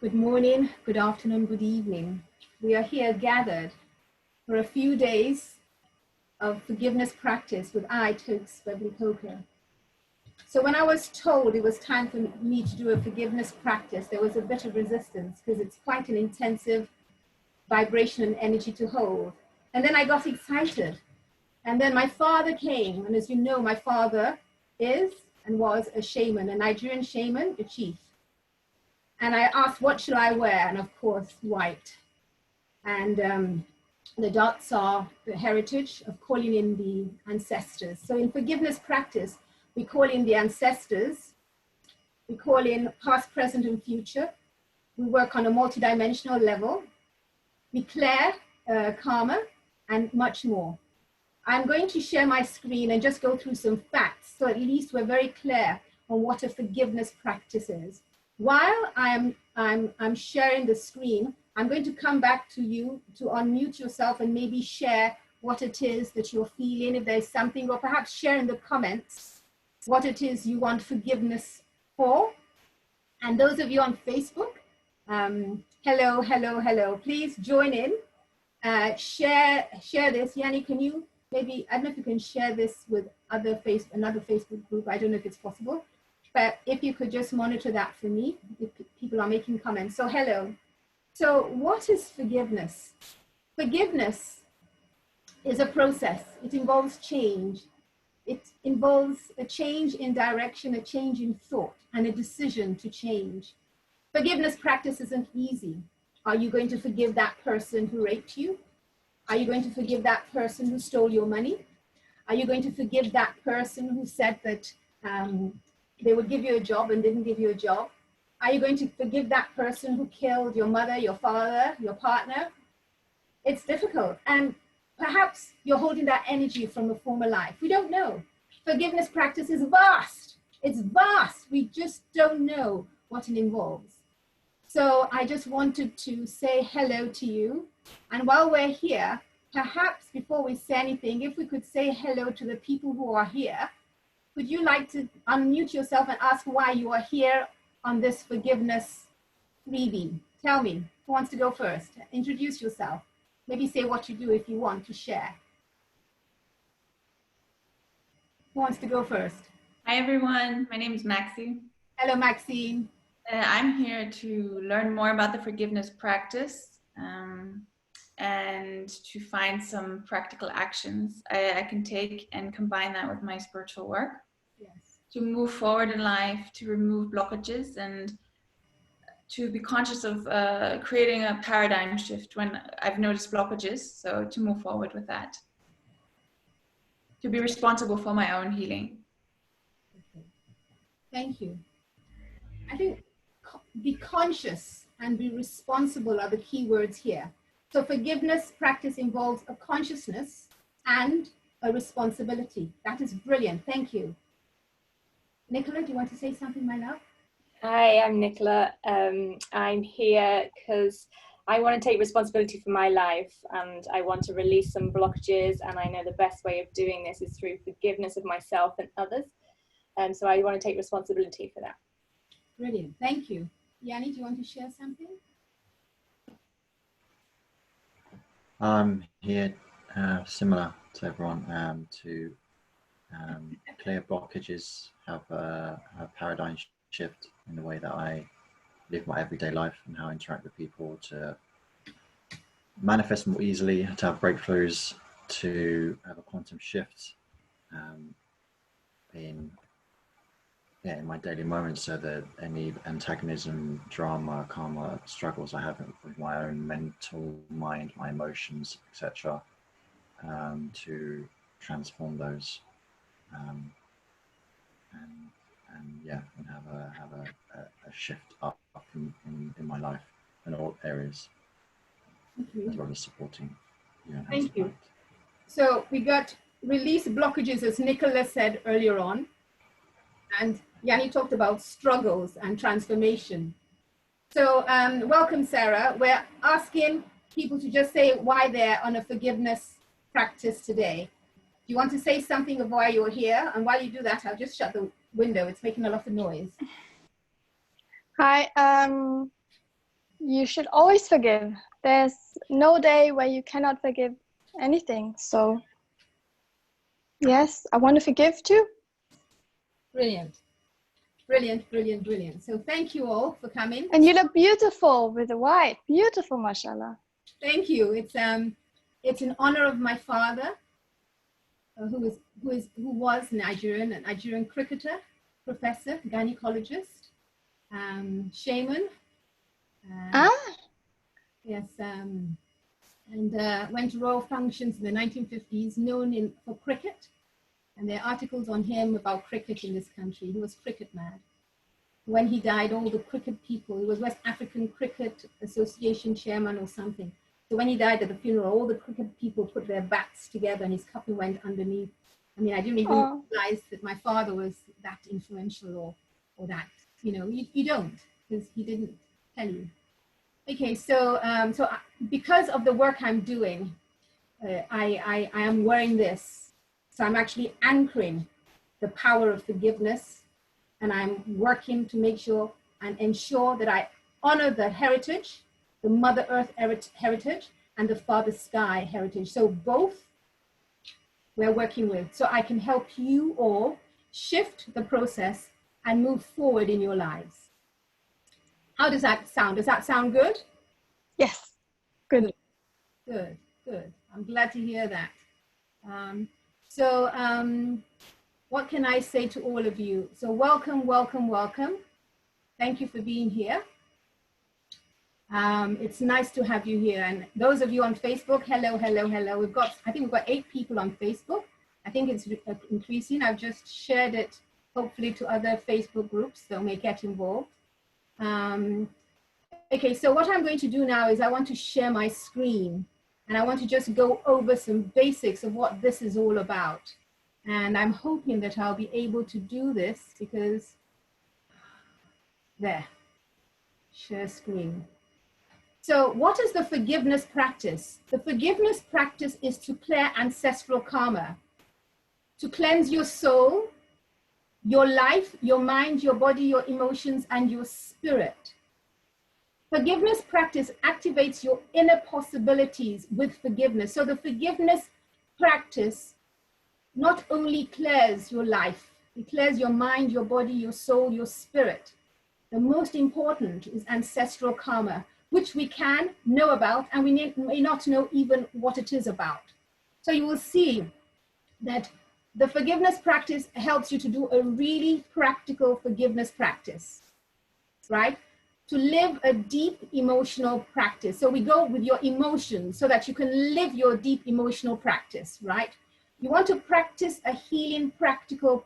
Good morning, good afternoon, good evening. We are here gathered for a few days of forgiveness practice with Toks Beverley. So when I was told it was time for me to do a forgiveness practice, there was a bit of resistance because it's quite an intensive vibration and energy to hold. And then I got excited. And then my father came, and as you know, my father is and was a shaman, a Nigerian shaman, a chief. And I asked, what should I wear? And of course, white. And the dots are the heritage of calling in the ancestors. So in forgiveness practice, we call in the ancestors, we call in past, present, and future. We work on a multidimensional level. We clear karma and much more. I'm going to share my screen and just go through some facts, so at least we're very clear on what a forgiveness practice is. While I'm sharing the screen, I'm going to come back to you to unmute yourself and maybe share what it is that you're feeling, if there's something, or perhaps share in the comments what it is you want forgiveness for. And those of you on Facebook, hello, hello, hello. Please join in, share this. Yanni, can you maybe, I don't know if you can share this with another Facebook group. I don't know if it's possible. But if you could just monitor that for me, if people are making comments. So hello. So what is forgiveness? Forgiveness is a process. It involves change. It involves a change in direction, a change in thought, and a decision to change. Forgiveness practice isn't easy. Are you going to forgive that person who raped you? Are you going to forgive that person who stole your money? Are you going to forgive that person who said that they would give you a job and didn't give you a job? Are you going to forgive that person who killed your mother, your father, your partner? It's difficult. And perhaps you're holding that energy from a former life. We don't know. Forgiveness practice is vast. It's vast. We just don't know what it involves. So I just wanted to say hello to you. And while we're here, perhaps before we say anything, if we could say hello to the people who are here. Would you like to unmute yourself and ask why you are here on this forgiveness freebie? Tell me, who wants to go first? Introduce yourself. Maybe say what you do if you want to share. Who wants to go first? Hi everyone, my name is Maxi. Hello Maxine. I'm here to learn more about the forgiveness practice and to find some practical actions I can take and combine that with my spiritual work. Yes. To move forward in life, to remove blockages, and to be conscious of creating a paradigm shift when I've noticed blockages, so to move forward with that. To be responsible for my own healing. Okay. Thank you. I think be conscious and be responsible are the key words here. So forgiveness practice involves a consciousness and a responsibility. That is brilliant. Thank you. Nicola, do you want to say something, my love? Hi, I'm Nicola. I'm here because I want to take responsibility for my life and I want to release some blockages, and I know the best way of doing this is through forgiveness of myself and others. And so I want to take responsibility for that. Brilliant. Thank you. Yanni, do you want to share something? I'm here, similar to everyone, to clear blockages, have a paradigm shift in the way that I live my everyday life and how I interact with people, to manifest more easily, to have breakthroughs, to have a quantum shift in my daily moments, so that any antagonism, drama, karma, struggles I have with my own mental mind, my emotions, etc., to transform those, and have a shift up in my life in all areas, as well as supporting you. Thank you. So we got release blockages, as Nicola said earlier on. And Yanni talked about struggles and transformation. So welcome, Sarah. We're asking people to just say why they're on a forgiveness practice today. Do you want to say something of why you're here? And while you do that, I'll just shut the window. It's making a lot of noise. Hi, you should always forgive. There's no day where you cannot forgive anything. So yes, I want to forgive too. Brilliant. Brilliant, brilliant, brilliant. So thank you all for coming. And you look beautiful with the white. Beautiful, mashallah. Thank you. It's in honor of my father, who was Nigerian, a Nigerian cricketer, professor, gynecologist, shaman. Yes, and went to royal functions in the 1950s, known for cricket. And there are articles on him about cricket in this country. He was cricket mad. When he died, all the cricket people, he was West African Cricket Association chairman or something. So when he died at the funeral, all the cricket people put their backs together and his coffin went underneath. I mean, I didn't even realize that my father was that influential or that, you know, you don't, because he didn't tell you. Okay, so because of the work I'm doing, I am wearing this. So I'm actually anchoring the power of forgiveness, and I'm working to make sure and ensure that I honor the heritage, the Mother Earth heritage, and the Father Sky heritage. So both we're working with, so I can help you all shift the process and move forward in your lives. How does that sound? Does that sound good? Yes, good. Good, good. I'm glad to hear that. What can I say to all of you? So welcome, welcome, welcome. Thank you for being here. It's nice to have you here. And those of you on Facebook, hello, hello, hello. I think we've got 8 people on Facebook. I think it's increasing. I've just shared it, hopefully, to other Facebook groups, so may get involved. Okay, so what I'm going to do now is I want to share my screen. And I want to just go over some basics of what this is all about. And I'm hoping that I'll be able to do this because, there, share screen. So what is the forgiveness practice? The forgiveness practice is to clear ancestral karma, to cleanse your soul, your life, your mind, your body, your emotions, and your spirit. Forgiveness practice activates your inner possibilities with forgiveness. So the forgiveness practice not only clears your life, it clears your mind, your body, your soul, your spirit. The most important is ancestral karma, which we can know about and we may not know even what it is about. So you will see that the forgiveness practice helps you to do a really practical forgiveness practice, right? To live a deep emotional practice. So we go with your emotions so that you can live your deep emotional practice, right? You want to practice a healing practical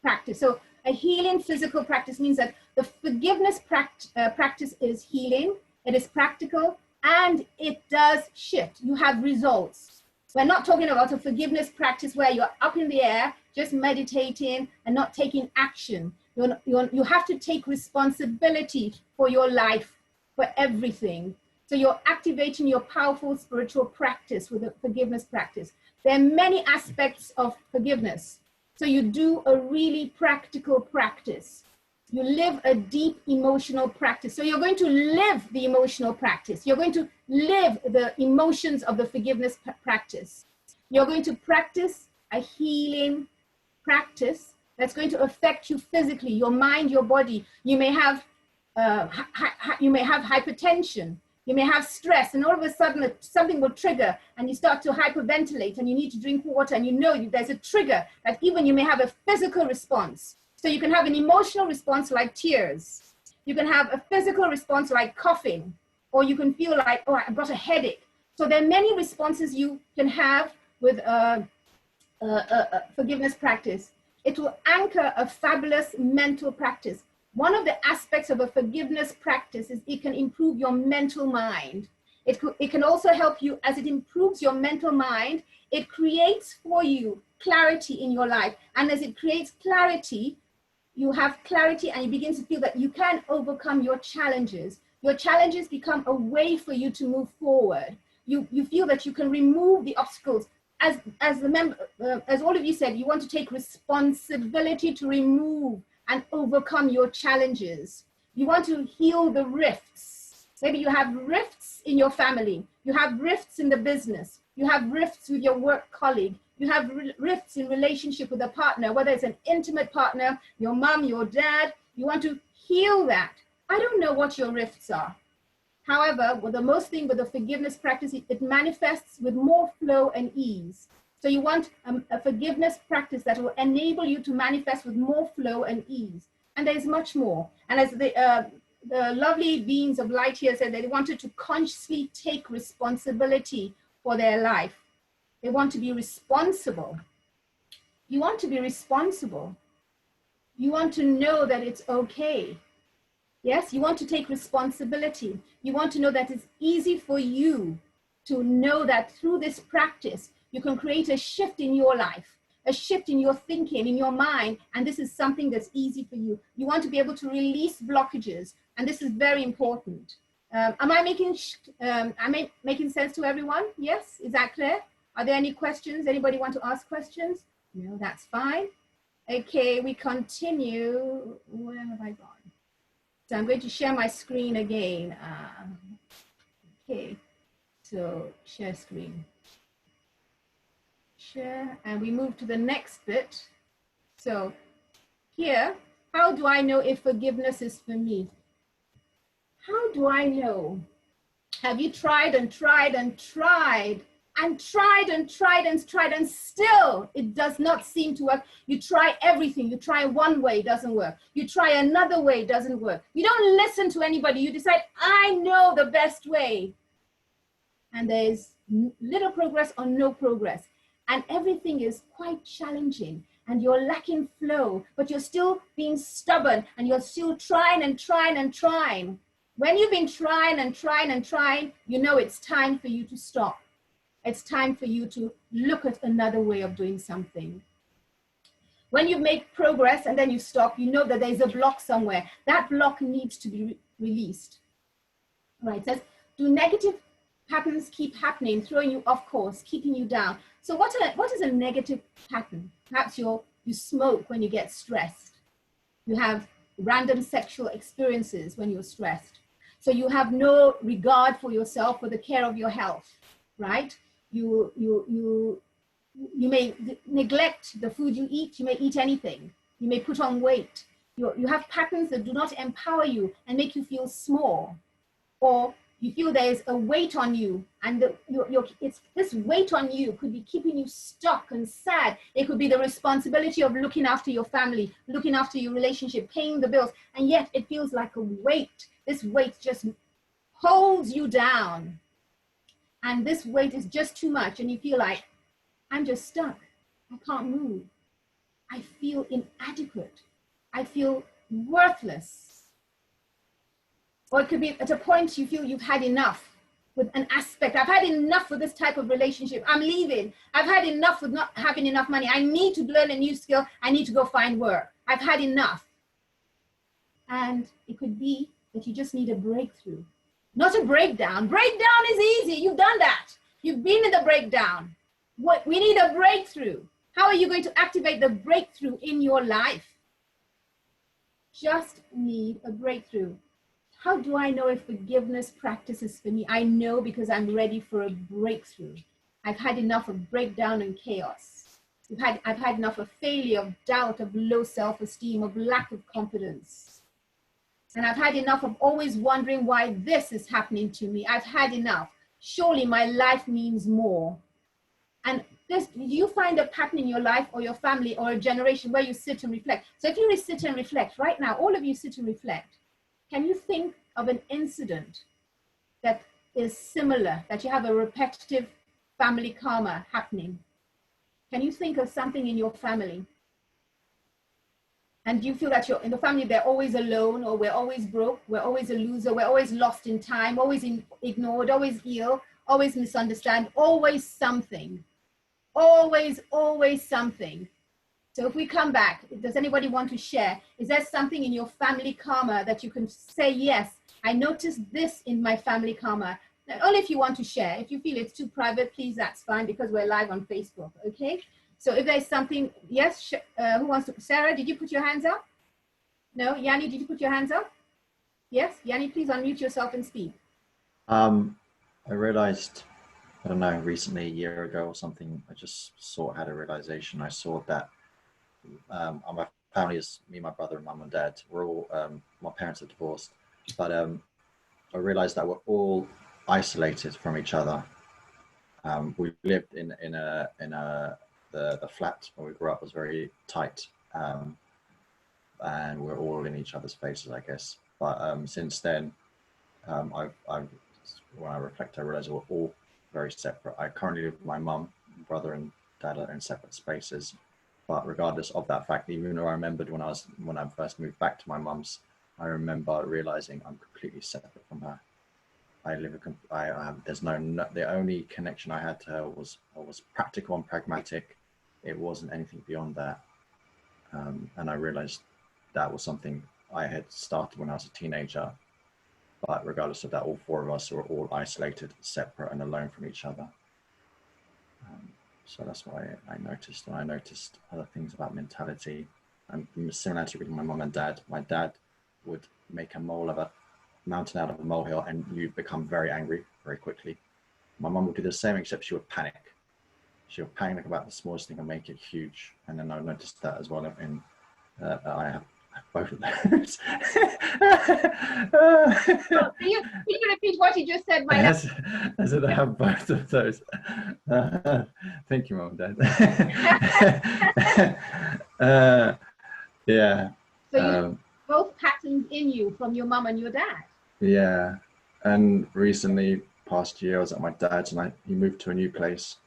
practice. So a healing physical practice means that the forgiveness practice is healing, it is practical, and it does shift. You have results. We're not talking about a forgiveness practice where you're up in the air, just meditating and not taking action. You have to take responsibility for your life, for everything. So you're activating your powerful spiritual practice with the forgiveness practice. There are many aspects of forgiveness. So you do a really practical practice. You live a deep emotional practice. So you're going to live the emotional practice. You're going to live the emotions of the forgiveness practice. You're going to practice a healing practice that's going to affect you physically, your mind, your body. You may have hypertension, you may have stress, and all of a sudden something will trigger and you start to hyperventilate and you need to drink water, and you know there's a trigger that even you may have a physical response. So you can have an emotional response like tears. You can have a physical response like coughing, or you can feel like, oh, I've got a headache. So there are many responses you can have with forgiveness practice. It will anchor a fabulous mental practice. One of the aspects of a forgiveness practice is it can improve your mental mind. It can also help you as it improves your mental mind. It creates for you clarity in your life. And as it creates clarity, you have clarity and you begin to feel that you can overcome your challenges. Your challenges become a way for you to move forward. You feel that you can remove the obstacles. As all of you said, you want to take responsibility to remove and overcome your challenges. You want to heal the rifts. Maybe you have rifts in your family. You have rifts in the business. You have rifts with your work colleague. You have rifts in relationship with a partner, whether it's an intimate partner, your mom, your dad. You want to heal that. I don't know what your rifts are. However, the most thing with the forgiveness practice, it manifests with more flow and ease. So you want a forgiveness practice that will enable you to manifest with more flow and ease. And there's much more. And as the lovely beings of light here said, they wanted to consciously take responsibility for their life. They want to be responsible. You want to be responsible. You want to know that it's okay. Yes, you want to take responsibility. You want to know that it's easy for you to know that through this practice, you can create a shift in your life, a shift in your thinking, in your mind, and this is something that's easy for you. You want to be able to release blockages, and this is very important. Am I making sense to everyone? Yes, is that clear? Are there any questions? Anybody want to ask questions? No, that's fine. Okay, we continue. Where have I gone? So I'm going to share my screen again. Okay, so share screen. Share, and we move to the next bit. So here, how do I know if forgiveness is for me? How do I know? Have you tried and tried and tried and tried and tried and tried and still it does not seem to work? You try everything. You try one way, it doesn't work. You try another way, it doesn't work. You don't listen to anybody. You decide, I know the best way. And there's little progress or no progress. And everything is quite challenging. And you're lacking flow, but you're still being stubborn and you're still trying and trying and trying. When you've been trying and trying and trying, you know it's time for you to stop. It's time for you to look at another way of doing something. When you make progress and then you stop, you know that there's a block somewhere. That block needs to be released. Right, it says, do negative patterns keep happening, throwing you off course, keeping you down? So what is a negative pattern? Perhaps you smoke when you get stressed. You have random sexual experiences when you're stressed. So you have no regard for yourself, for the care of your health, right? You may neglect the food you eat. You may eat anything. You may put on weight. You have patterns that do not empower you and make you feel small, or you feel there's a weight on you, and this weight on you could be keeping you stuck and sad. It could be the responsibility of looking after your family, looking after your relationship, paying the bills, and yet it feels like a weight. This weight just holds you down. And this weight is just too much, and you feel like, I'm just stuck. I can't move. I feel inadequate. I feel worthless. Or it could be at a point you feel you've had enough with an aspect. I've had enough with this type of relationship. I'm leaving. I've had enough with not having enough money. I need to learn a new skill. I need to go find work. I've had enough. And it could be that you just need a breakthrough. Not a breakdown. Breakdown is easy. You've done that. You've been in the breakdown. We need a breakthrough. How are you going to activate the breakthrough in your life? Just need a breakthrough. How do I know if forgiveness practice is for me? I know because I'm ready for a breakthrough. I've had enough of breakdown and chaos. I've had enough of failure, of doubt, of low self-esteem, of lack of confidence. And I've had enough of always wondering why this is happening to me. I've had enough. Surely my life means more. And do you find a pattern in your life or your family or a generation where you sit and reflect? So if you sit and reflect right now, all of you sit and reflect. Can you think of an incident that is similar, that you have a repetitive family karma happening? Can you think of something in your family? And do you feel that you're in the family, they're always alone, or we're always broke, we're always a loser, we're always lost in time, always ignored, always ill, always misunderstood, always something. Always something. So if we come back, does anybody want to share? Is there something in your family karma that you can say, yes, I noticed this in my family karma? Now, only if you want to share. If you feel it's too private, please, that's fine, because we're live on Facebook, okay? So if there's something, yes, who wants to? Sarah, did you put your hands up? No? Yanni, did you put your hands up? Yes? Yanni, please unmute yourself and speak. I realized, I don't know, recently, a year ago or something, I just had a realization. I saw that my family is me, my brother, and mum and dad. We're all, my parents are divorced, but I realized that we're all isolated from each other. We lived in the flat where we grew up was very tight, and we're all in each other's faces, I guess. But since then, I've when I reflect, I realize we're all very separate. I currently live with my mum, brother, and dad are in separate spaces. But regardless of that fact, even though I remembered when I first moved back to my mum's, I remember realizing I'm completely separate from her. There's the only connection I had to her was practical and pragmatic. It wasn't anything beyond that. And I realized that was something I had started when I was a teenager. But regardless of that, all four of us were all isolated, separate, and alone from each other. So that's what I noticed. And I noticed other things about mentality. And similarity with my mum and dad. My dad would make a mountain out of a molehill, and you'd become very angry very quickly. My mum would do the same, except she would panic. She would panic about the smallest thing and make it huge. And then I noticed that as well in I have both of those. Can you repeat what you just said, my love? I said I have both of those. Thank you, Mum and Dad. Yeah. So you both patterns in you from your mum and your dad. Yeah. And recently, past year, I was at my dad's, and he moved to a new place,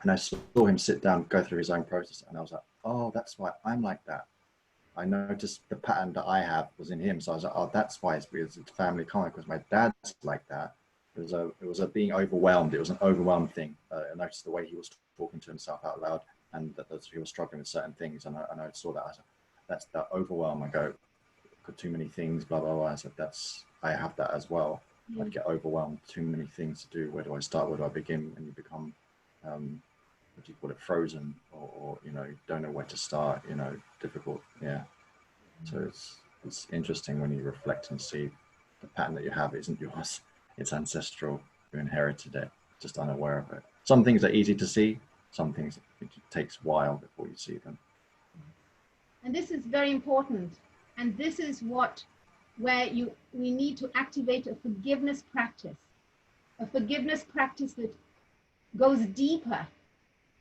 and I saw him sit down, go through his own process, and I was like, oh, that's why I'm like that. I noticed the pattern that I have was in him. So I was like, oh, that's why it's family comic, because my dad's like that. It was a being overwhelmed. It was an overwhelmed thing. I noticed the way he was talking to himself out loud, and that he was struggling with certain things. And I saw that. I said, that's that overwhelm. I go, got too many things, blah, blah, blah. I said, I have that as well. Yeah. I get overwhelmed, too many things to do. Where do I start? Where do I begin? And you become, what do you call it, frozen, or you don't know where to start, difficult. Yeah. So it's interesting when you reflect and see the pattern that you have isn't yours. It's ancestral. You inherited it, just unaware of it. Some things are easy to see. Some things it takes a while before you see them. And this is very important. And this is where we need to activate a forgiveness practice that goes deeper.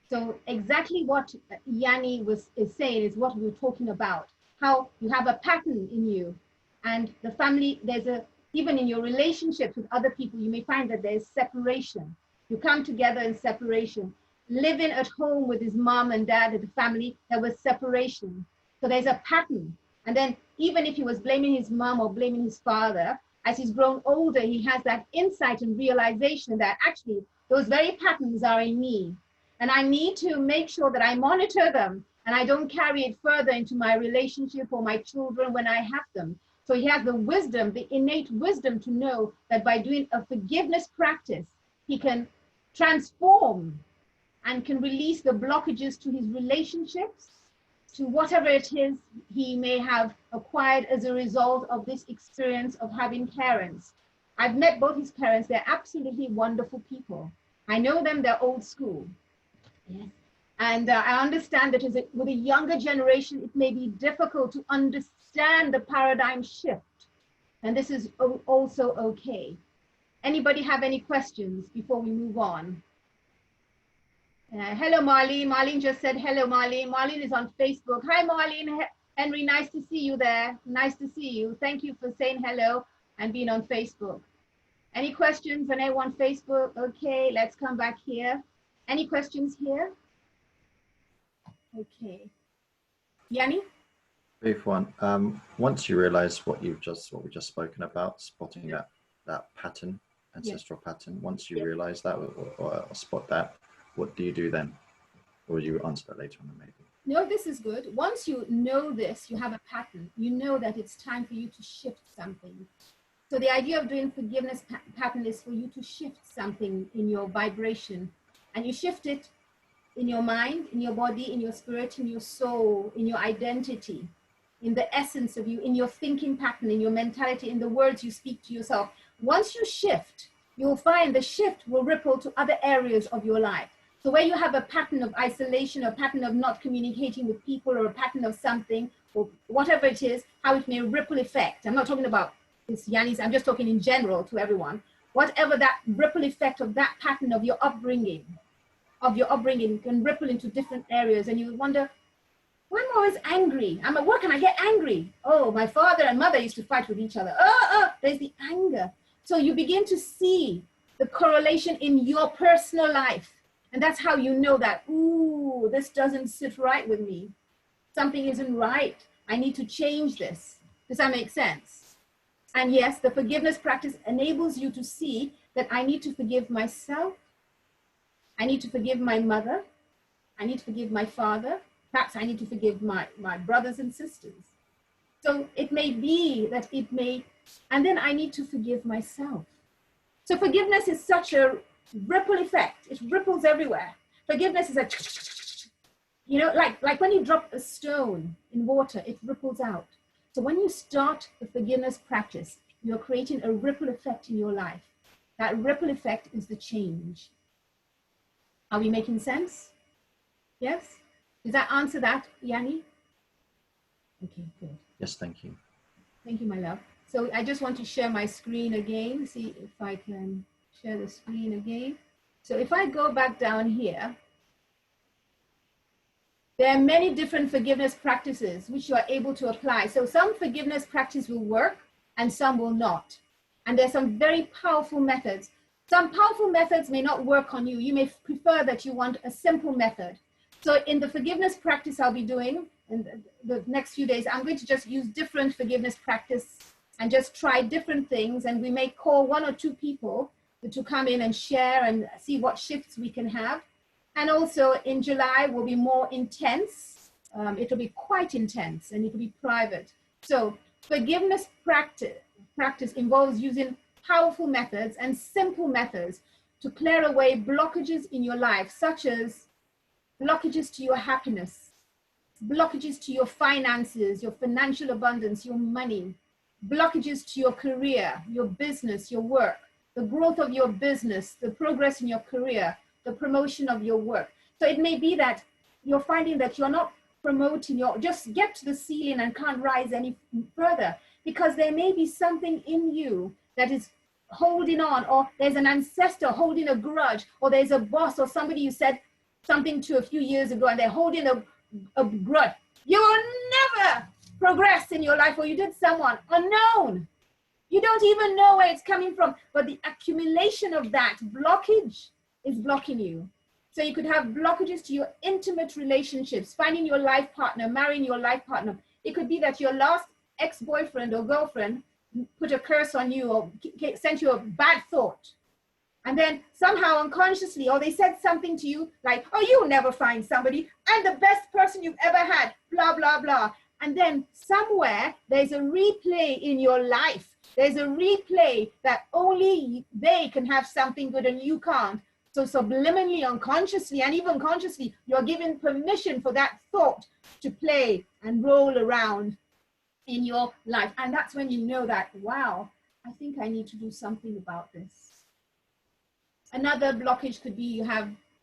So exactly what Yanni is saying is what we were talking about, how you have a pattern in you, and the family, even in your relationships with other people, you may find that there's separation. You come together in separation. Living at home with his mom and dad and the family, there was separation. So there's a pattern. And then even if he was blaming his mom or blaming his father, as he's grown older, he has that insight and realization that actually those very patterns are in me. And I need to make sure that I monitor them and I don't carry it further into my relationship or my children when I have them. So he has the wisdom, the innate wisdom to know that by doing a forgiveness practice, he can transform and can release the blockages to his relationships, to whatever it is he may have acquired as a result of this experience of having parents. I've met both his parents. They're absolutely wonderful people. I know them, they're old school. Yes. And I understand that with a younger generation, it may be difficult to understand the paradigm shift. And this is also okay. Anybody have any questions before we move on? Hello, Marlene. Marlene just said hello, Marlene. Marlene is on Facebook. Hi, Marlene. Henry, nice to see you there. Nice to see you. Thank you for saying hello and being on Facebook. Any questions on anyone on Facebook? Okay, let's come back here. Any questions here? Okay. Yanni? Brief one. Once you realize what we just spoken about, spotting that pattern, ancestral pattern, once you realize that or spot that, what do you do then? Or will you answer that later on maybe? No, this is good. Once you know this, you have a pattern. You know that it's time for you to shift something. So the idea of doing forgiveness pattern is for you to shift something in your vibration. And you shift it in your mind, in your body, in your spirit, in your soul, in your identity, in the essence of you, in your thinking pattern, in your mentality, in the words you speak to yourself. Once you shift, you'll find the shift will ripple to other areas of your life. So where you have a pattern of isolation, a pattern of not communicating with people, or a pattern of something, or whatever it is, how it may ripple effect. I'm not talking about this Yanni's, I'm just talking in general to everyone. Whatever that ripple effect of that pattern of your upbringing can ripple into different areas, and you wonder, why am I always angry? I'm at work and I get angry. Oh, my father and mother used to fight with each other. There's the anger. So you begin to see the correlation in your personal life. And that's how you know that, ooh, this doesn't sit right with me. Something isn't right. I need to change this. Does that make sense? And yes, the forgiveness practice enables you to see that I need to forgive myself. I need to forgive my mother. I need to forgive my father. Perhaps I need to forgive my brothers and sisters. So it may be that and then I need to forgive myself. So forgiveness is such a ripple effect. It ripples everywhere. Forgiveness is like when you drop a stone in water, it ripples out. So when you start the forgiveness practice, you're creating a ripple effect in your life. That ripple effect is the change. Are we making sense? Yes? Does that answer that, Yanni? Okay, good. Yes, thank you. Thank you, my love. So I just want to share my screen again, see if I can share the screen again. So if I go back down here, there are many different forgiveness practices which you are able to apply. So some forgiveness practice will work and some will not. And there's some very powerful methods. Some powerful methods may not work on you. You may prefer that you want a simple method. So in the forgiveness practice I'll be doing in the next few days, I'm going to just use different forgiveness practice and just try different things. And we may call 1 or 2 people to come in and share and see what shifts we can have. And also in July will be more intense. It'll be quite intense and it'll be private. So forgiveness practice involves using powerful methods and simple methods to clear away blockages in your life, such as blockages to your happiness, blockages to your finances, your financial abundance, your money, blockages to your career, your business, your work, the growth of your business, the progress in your career, the promotion of your work. So it may be that you're finding that you're not promoting, just get to the ceiling and can't rise any further, because there may be something in you that is holding on, or there's an ancestor holding a grudge, or there's a boss or somebody you said something to a few years ago and they're holding a grudge. You will never progress in your life, or you did someone unknown. You don't even know where it's coming from, but the accumulation of that blockage is blocking you. So you could have blockages to your intimate relationships, finding your life partner, marrying your life partner. It could be that your last ex-boyfriend or girlfriend put a curse on you or sent you a bad thought. And then somehow unconsciously, or they said something to you like, oh, you'll never find somebody. I'm the best person you've ever had, blah, blah, blah. And then somewhere there's a replay in your life. There's a replay that only they can have something good and you can't. So subliminally, unconsciously, and even consciously, you're given permission for that thought to play and roll around in your life. And that's when you know that, wow, I think I need to do something about this. Another blockage could be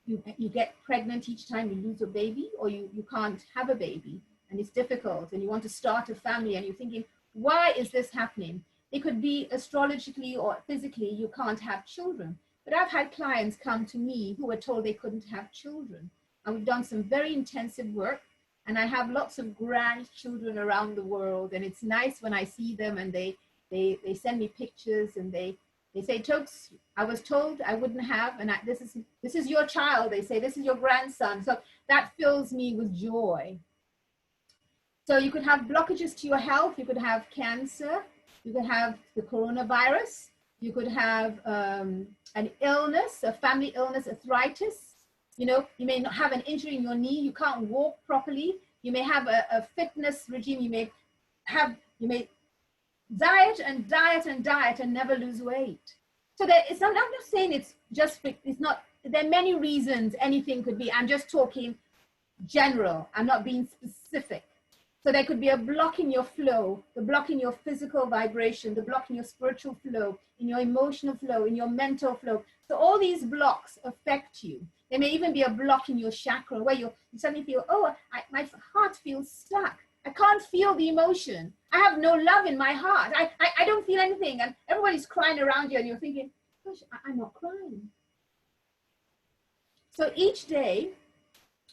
you get pregnant each time you lose a baby, or you can't have a baby and it's difficult and you want to start a family and you're thinking, why is this happening? It could be astrologically or physically you can't have children. But I've had clients come to me who were told they couldn't have children. And we've done some very intensive work. And I have lots of grandchildren around the world. And it's nice when I see them and they send me pictures and they say, Toks, I was told I wouldn't have, and this is your child. They say, this is your grandson. So that fills me with joy. So you could have blockages to your health. You could have cancer. You could have the coronavirus. You could have an illness, a family illness, arthritis. You may not have an injury in your knee. You can't walk properly. You may have a fitness regime. You may diet and diet and diet and never lose weight. So I'm not just saying it's not, there are many reasons anything could be. I'm just talking general. I'm not being specific. So there could be a block in your flow, the block in your physical vibration, the block in your spiritual flow, in your emotional flow, in your mental flow. So all these blocks affect you. There may even be a block in your chakra where you suddenly feel, oh, my heart feels stuck. I can't feel the emotion. I have no love in my heart. I don't feel anything. And everybody's crying around you and you're thinking, gosh, I'm not crying. So each day,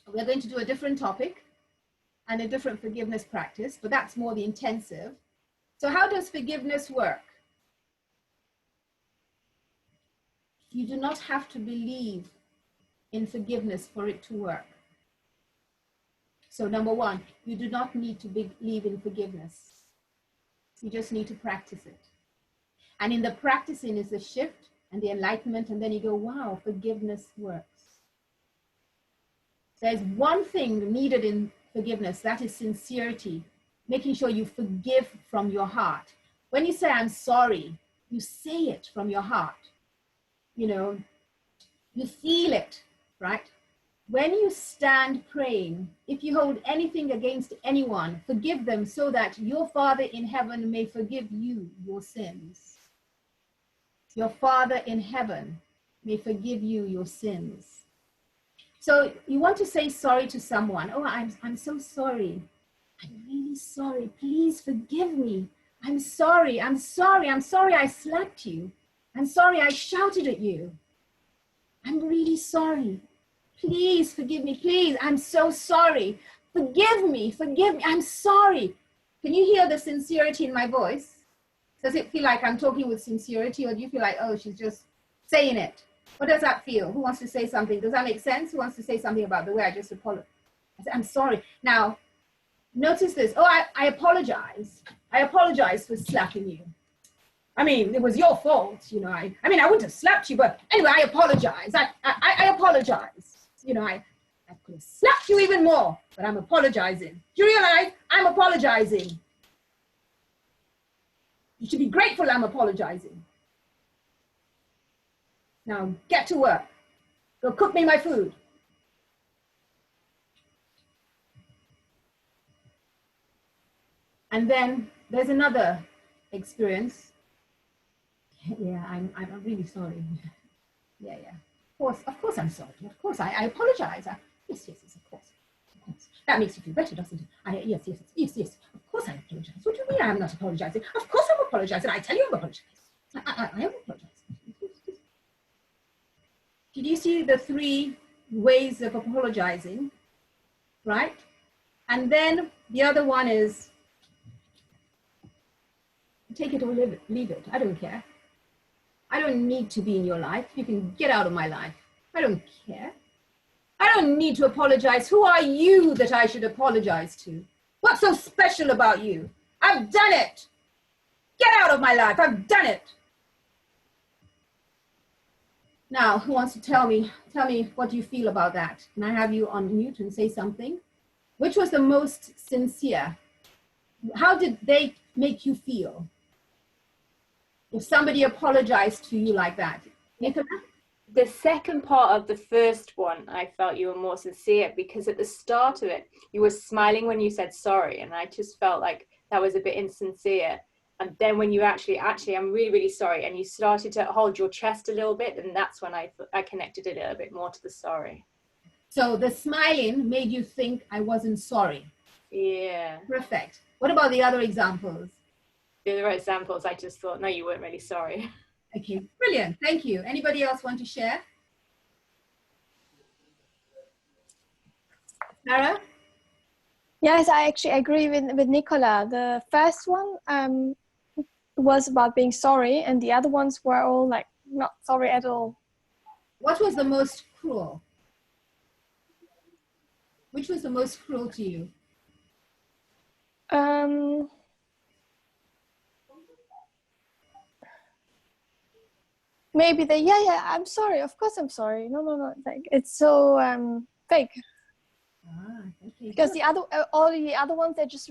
we're going to do a different topic and a different forgiveness practice, but that's more the intensive. So how does forgiveness work? You do not have to believe in forgiveness for it to work. So number one, you do not need to believe in forgiveness. You just need to practice it. And in the practicing is the shift and the enlightenment, and then you go, wow, forgiveness works. There's one thing needed in forgiveness, that is sincerity, making sure you forgive from your heart. When you say, I'm sorry, you say it from your heart. You know, you feel it, right? When you stand praying, if you hold anything against anyone, forgive them so that your Father in heaven may forgive you your sins. Your Father in heaven may forgive you your sins. So you want to say sorry to someone. Oh, I'm so sorry. I'm really sorry. Please forgive me. I'm sorry. I'm sorry. I'm sorry I slapped you. I'm sorry I shouted at you. I'm really sorry. Please forgive me. Please, I'm so sorry. Forgive me. Forgive me. I'm sorry. Can you hear the sincerity in my voice? Does it feel like I'm talking with sincerity, or do you feel like, oh, she's just saying it? What does that feel? Who wants to say something? Does that make sense? Who wants to say something about the way I just apologized? I'm sorry. Now, notice this. Oh, I apologize. I apologize for slapping you. I mean, it was your fault, you know. I mean, I wouldn't have slapped you, but anyway, I apologize. I apologize. You know, I could have slapped you even more, but I'm apologizing. Do you realize I'm apologizing? You should be grateful I'm apologizing. Now get to work. Go cook me my food. And then there's another experience. Yeah, I'm really sorry. Yeah. Of course I'm sorry. Of course, I apologize. Yes, of course. That makes you feel better, doesn't it? Yes. Of course I apologize. What do you mean I'm not apologizing? Of course I'm apologizing. I tell you I'm apologizing. I am apologizing. Did you see the 3 ways of apologizing, right? And then the other one is, take it or leave it. I don't care. I don't need to be in your life. You can get out of my life. I don't care. I don't need to apologize. Who are you that I should apologize to? What's so special about you? I've done it. Get out of my life. I've done it. Now, who wants to tell me what you feel about that? Can I have you on mute and say something? Which was the most sincere? How did they make you feel? If somebody apologized to you like that. Nicola? The second part of the first one, I felt you were more sincere, because at the start of it, you were smiling when you said sorry, and I just felt like that was a bit insincere. And then when you actually, I'm really, really sorry, and you started to hold your chest a little bit, and that's when I connected it a little bit more to the sorry. So the smiling made you think I wasn't sorry. Yeah. Perfect. What about the other examples? The other examples, I just thought, no, you weren't really sorry. Okay, brilliant. Thank you. Anybody else want to share? Sarah? Yes, I actually agree with Nicola. The first one was about being sorry, and the other ones were all like not sorry at all. What was the most cruel? Which was the most cruel to you? Maybe I'm sorry. Of course I'm sorry. No. Like, it's so fake. Okay. Because all the other ones, they just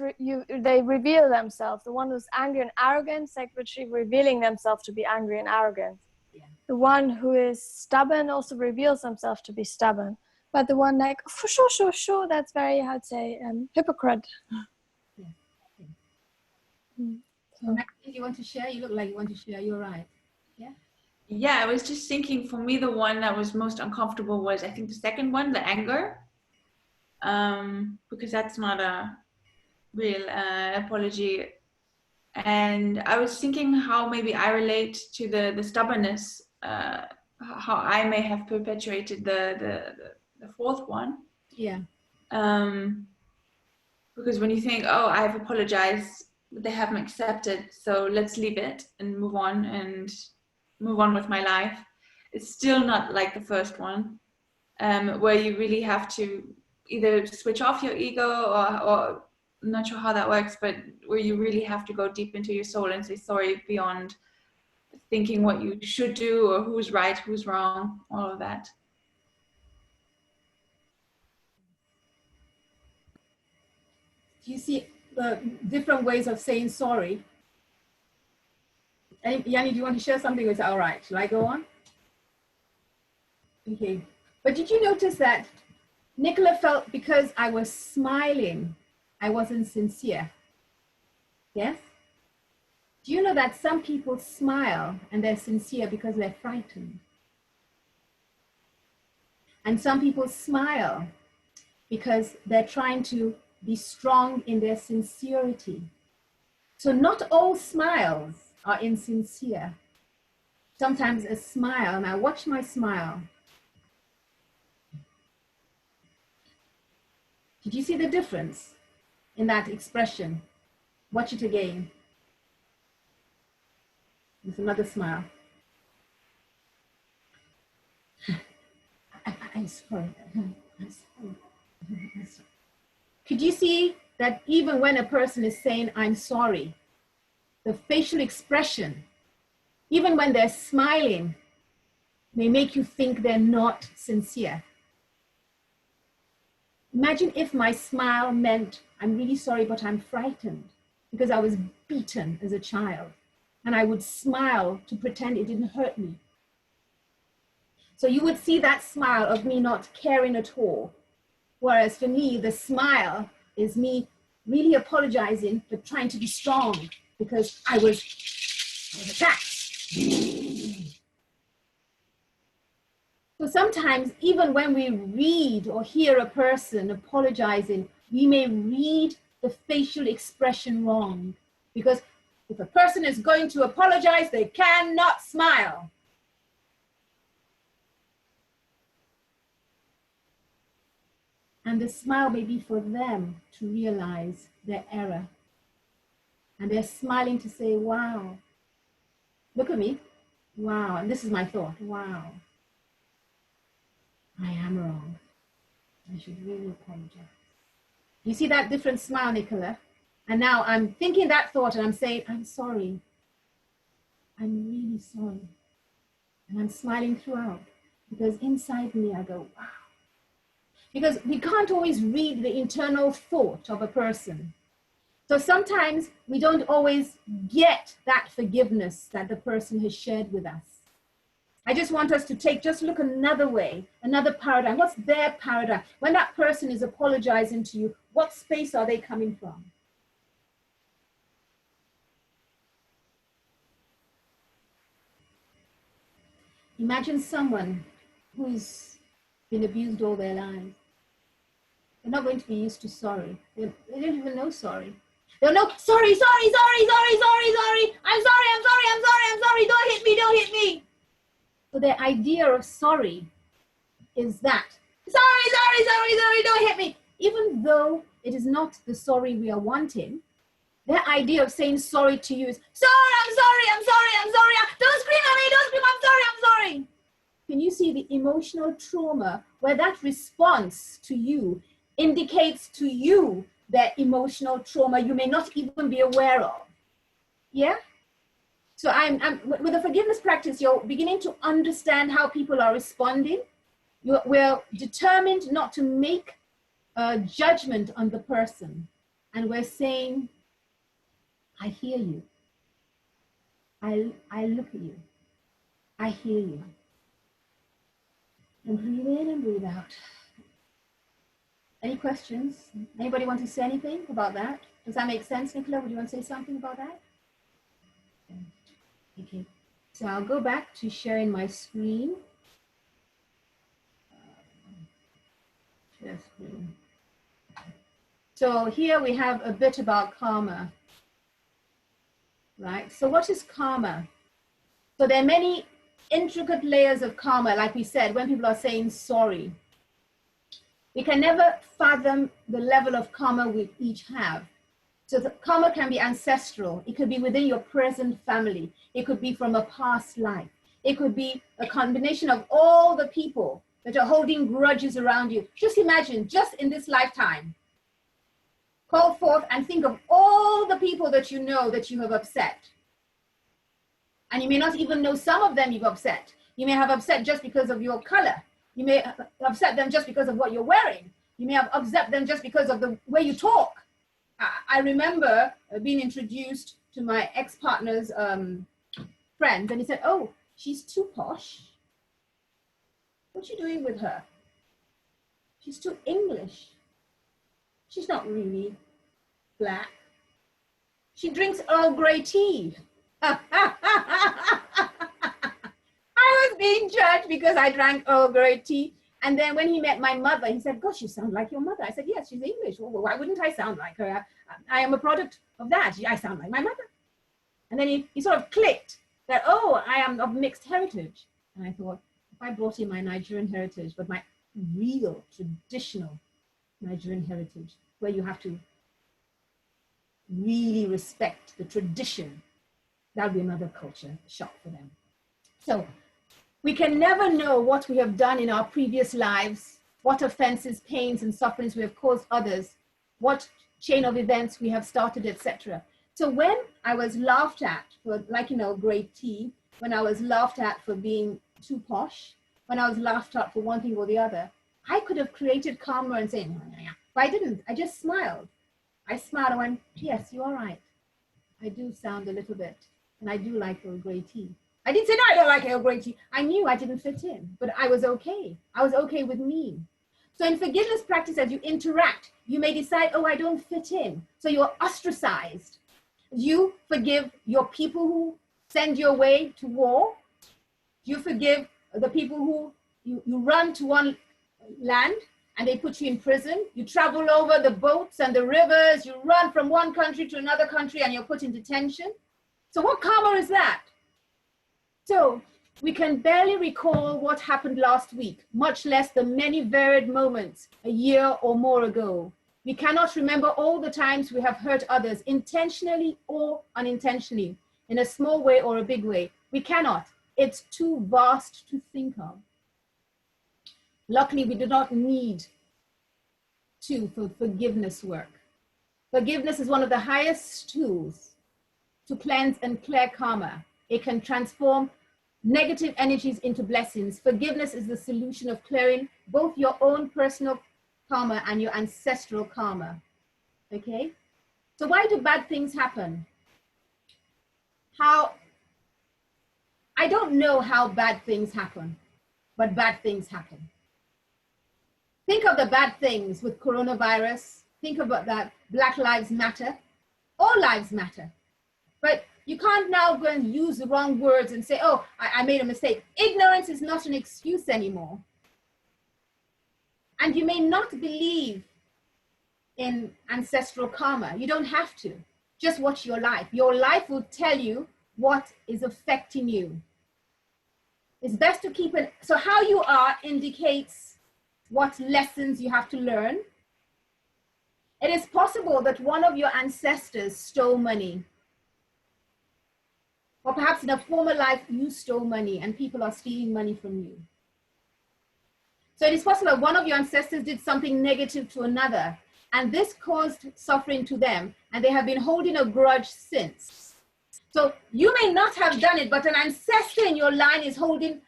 they reveal themselves. The one who's angry and arrogant is like literally revealing themselves to be angry and arrogant. Yeah. The one who is stubborn also reveals himself to be stubborn. But the one like, for sure, that's very, hypocrite. So, Maxine, do you want to share? You look like you want to share. You're right. Yeah. Yeah, I was just thinking, for me, the one that was most uncomfortable was, I think, the second one, the anger, because that's not a real apology. And I was thinking how maybe I relate to the stubbornness, how I may have perpetuated the fourth one. Yeah. Because when you think, oh, I've apologized, but they haven't accepted, so let's leave it and move on with my life. It's still not like the first one, where you really have to either switch off your ego, or I'm not sure how that works, but where you really have to go deep into your soul and say sorry beyond thinking what you should do or who's right, who's wrong, all of that. You see different ways of saying sorry. And Yanni, do you want to share something? Or is that all right? Shall I go on? Okay. But did you notice that Nicola felt because I was smiling, I wasn't sincere? Yes? Do you know that some people smile and they're sincere because they're frightened? And some people smile because they're trying to be strong in their sincerity. So not all smiles are insincere. Sometimes a smile, now watch my smile. Did you see the difference in that expression? Watch it again. There's another smile. I'm sorry. I'm sorry. I'm sorry. Could you see that even when a person is saying, I'm sorry, the facial expression, even when they're smiling, may make you think they're not sincere? Imagine if my smile meant, I'm really sorry, but I'm frightened because I was beaten as a child, and I would smile to pretend it didn't hurt me. So you would see that smile of me not caring at all. Whereas for me, the smile is me really apologizing, but trying to be strong because I was attacked. So sometimes, even when we read or hear a person apologizing, we may read the facial expression wrong. Because if a person is going to apologize, they cannot smile. And the smile may be for them to realize their error. And they're smiling to say, wow, look at me. Wow, and this is my thought, wow. I am wrong. I should really apologize. You see that different smile, Nicola? And now I'm thinking that thought and I'm saying, I'm sorry. I'm really sorry. And I'm smiling throughout because inside me I go, wow. Because we can't always read the internal thought of a person. So sometimes we don't always get that forgiveness that the person has shared with us. I just want us to look another way, another paradigm. What's their paradigm? When that person is apologizing to you, what space are they coming from? Imagine someone who's been abused all their lives. They're not going to be used to sorry. They don't even know sorry. They'll know, sorry. I'm sorry. Don't hit me. So their idea of sorry is that, sorry, don't hit me. Even though it is not the sorry we are wanting, their idea of saying sorry to you is, I'm sorry. Don't scream at me, I'm sorry. Can you see the emotional trauma where that response to you indicates to you that emotional trauma you may not even be aware of? Yeah? So with the forgiveness practice, you're beginning to understand how people are responding. We're determined not to make a judgment on the person. And we're saying, I hear you. I look at you. I hear you. And breathe in and breathe out. Any questions? Anybody want to say anything about that? Does that make sense, Nicola? Would you want to say something about that? Okay. So I'll go back to sharing my screen. Share screen. So here we have a bit about karma, right? So what is karma? So there are many intricate layers of karma, like we said, when people are saying sorry. We can never fathom the level of karma we each have. So the karma can be ancestral. It could be within your present family. It could be from a past life. It could be a combination of all the people that are holding grudges around you. Just imagine, just in this lifetime, call forth and think of all the people that you know that you have upset. And you may not even know some of them you've upset. You may have upset just because of your color. You may have upset them just because of what you're wearing. You may have upset them just because of the way you talk. I remember being introduced to my ex-partner's friends, and he said, "Oh, she's too posh. What you doing with her? She's too English. She's not really black. She drinks Earl Grey tea." I was being judged because I drank Earl Grey tea. And then when he met my mother, he said, "Gosh, you sound like your mother." I said, "Yes, she's English. Well, why wouldn't I sound like her? I am a product of that. I sound like my mother." And then he sort of clicked that, "Oh, I am of mixed heritage." And I thought, if I brought in my Nigerian heritage, but my real traditional Nigerian heritage, where you have to really respect the tradition, that would be another culture shock for them. So we can never know what we have done in our previous lives, what offenses, pains, and sufferings we have caused others, what chain of events we have started, etc. So when I was laughed at for liking Earl Grey tea, when I was laughed at for being too posh, when I was laughed at for one thing or the other, I could have created karma and saying, but I didn't. I just smiled. I smiled and went, "Yes, you are right. I do sound a little bit, and I do like Earl Grey tea." I didn't say, "No, I don't like Earl Grey tea." I knew I didn't fit in, but I was okay. I was okay with me. So in forgiveness practice, as you interact, you may decide, "Oh, I don't fit in." So you're ostracized. You forgive your people who send you away to war. You forgive the people who you run to one land and they put you in prison. You travel over the boats and the rivers. You run from one country to another country and you're put in detention. So what karma is that? So we can barely recall what happened last week, much less the many varied moments a year or more ago. We cannot remember all the times we have hurt others, intentionally or unintentionally, in a small way or a big way. We cannot. It's too vast to think of. Luckily, we do not need to for forgiveness work. Forgiveness is one of the highest tools to cleanse and clear karma. It can transform negative energies into blessings. Forgiveness is the solution of clearing both your own personal karma and your ancestral karma. Okay? So why do bad things happen? I don't know how bad things happen, but bad things happen. Think of the bad things with coronavirus. Think about that. Black Lives Matter. All lives matter. But you can't now go and use the wrong words and say, "Oh, I made a mistake." Ignorance is not an excuse anymore. And you may not believe in ancestral karma. You don't have to. Just watch your life. Your life will tell you what is affecting you. It's best to keep it. So how you are indicates what lessons you have to learn. It is possible that one of your ancestors stole money. Or perhaps in a former life, you stole money and people are stealing money from you. So it is possible that one of your ancestors did something negative to another, and this caused suffering to them, and they have been holding a grudge since. So you may not have done it, but an ancestor in your line is holding,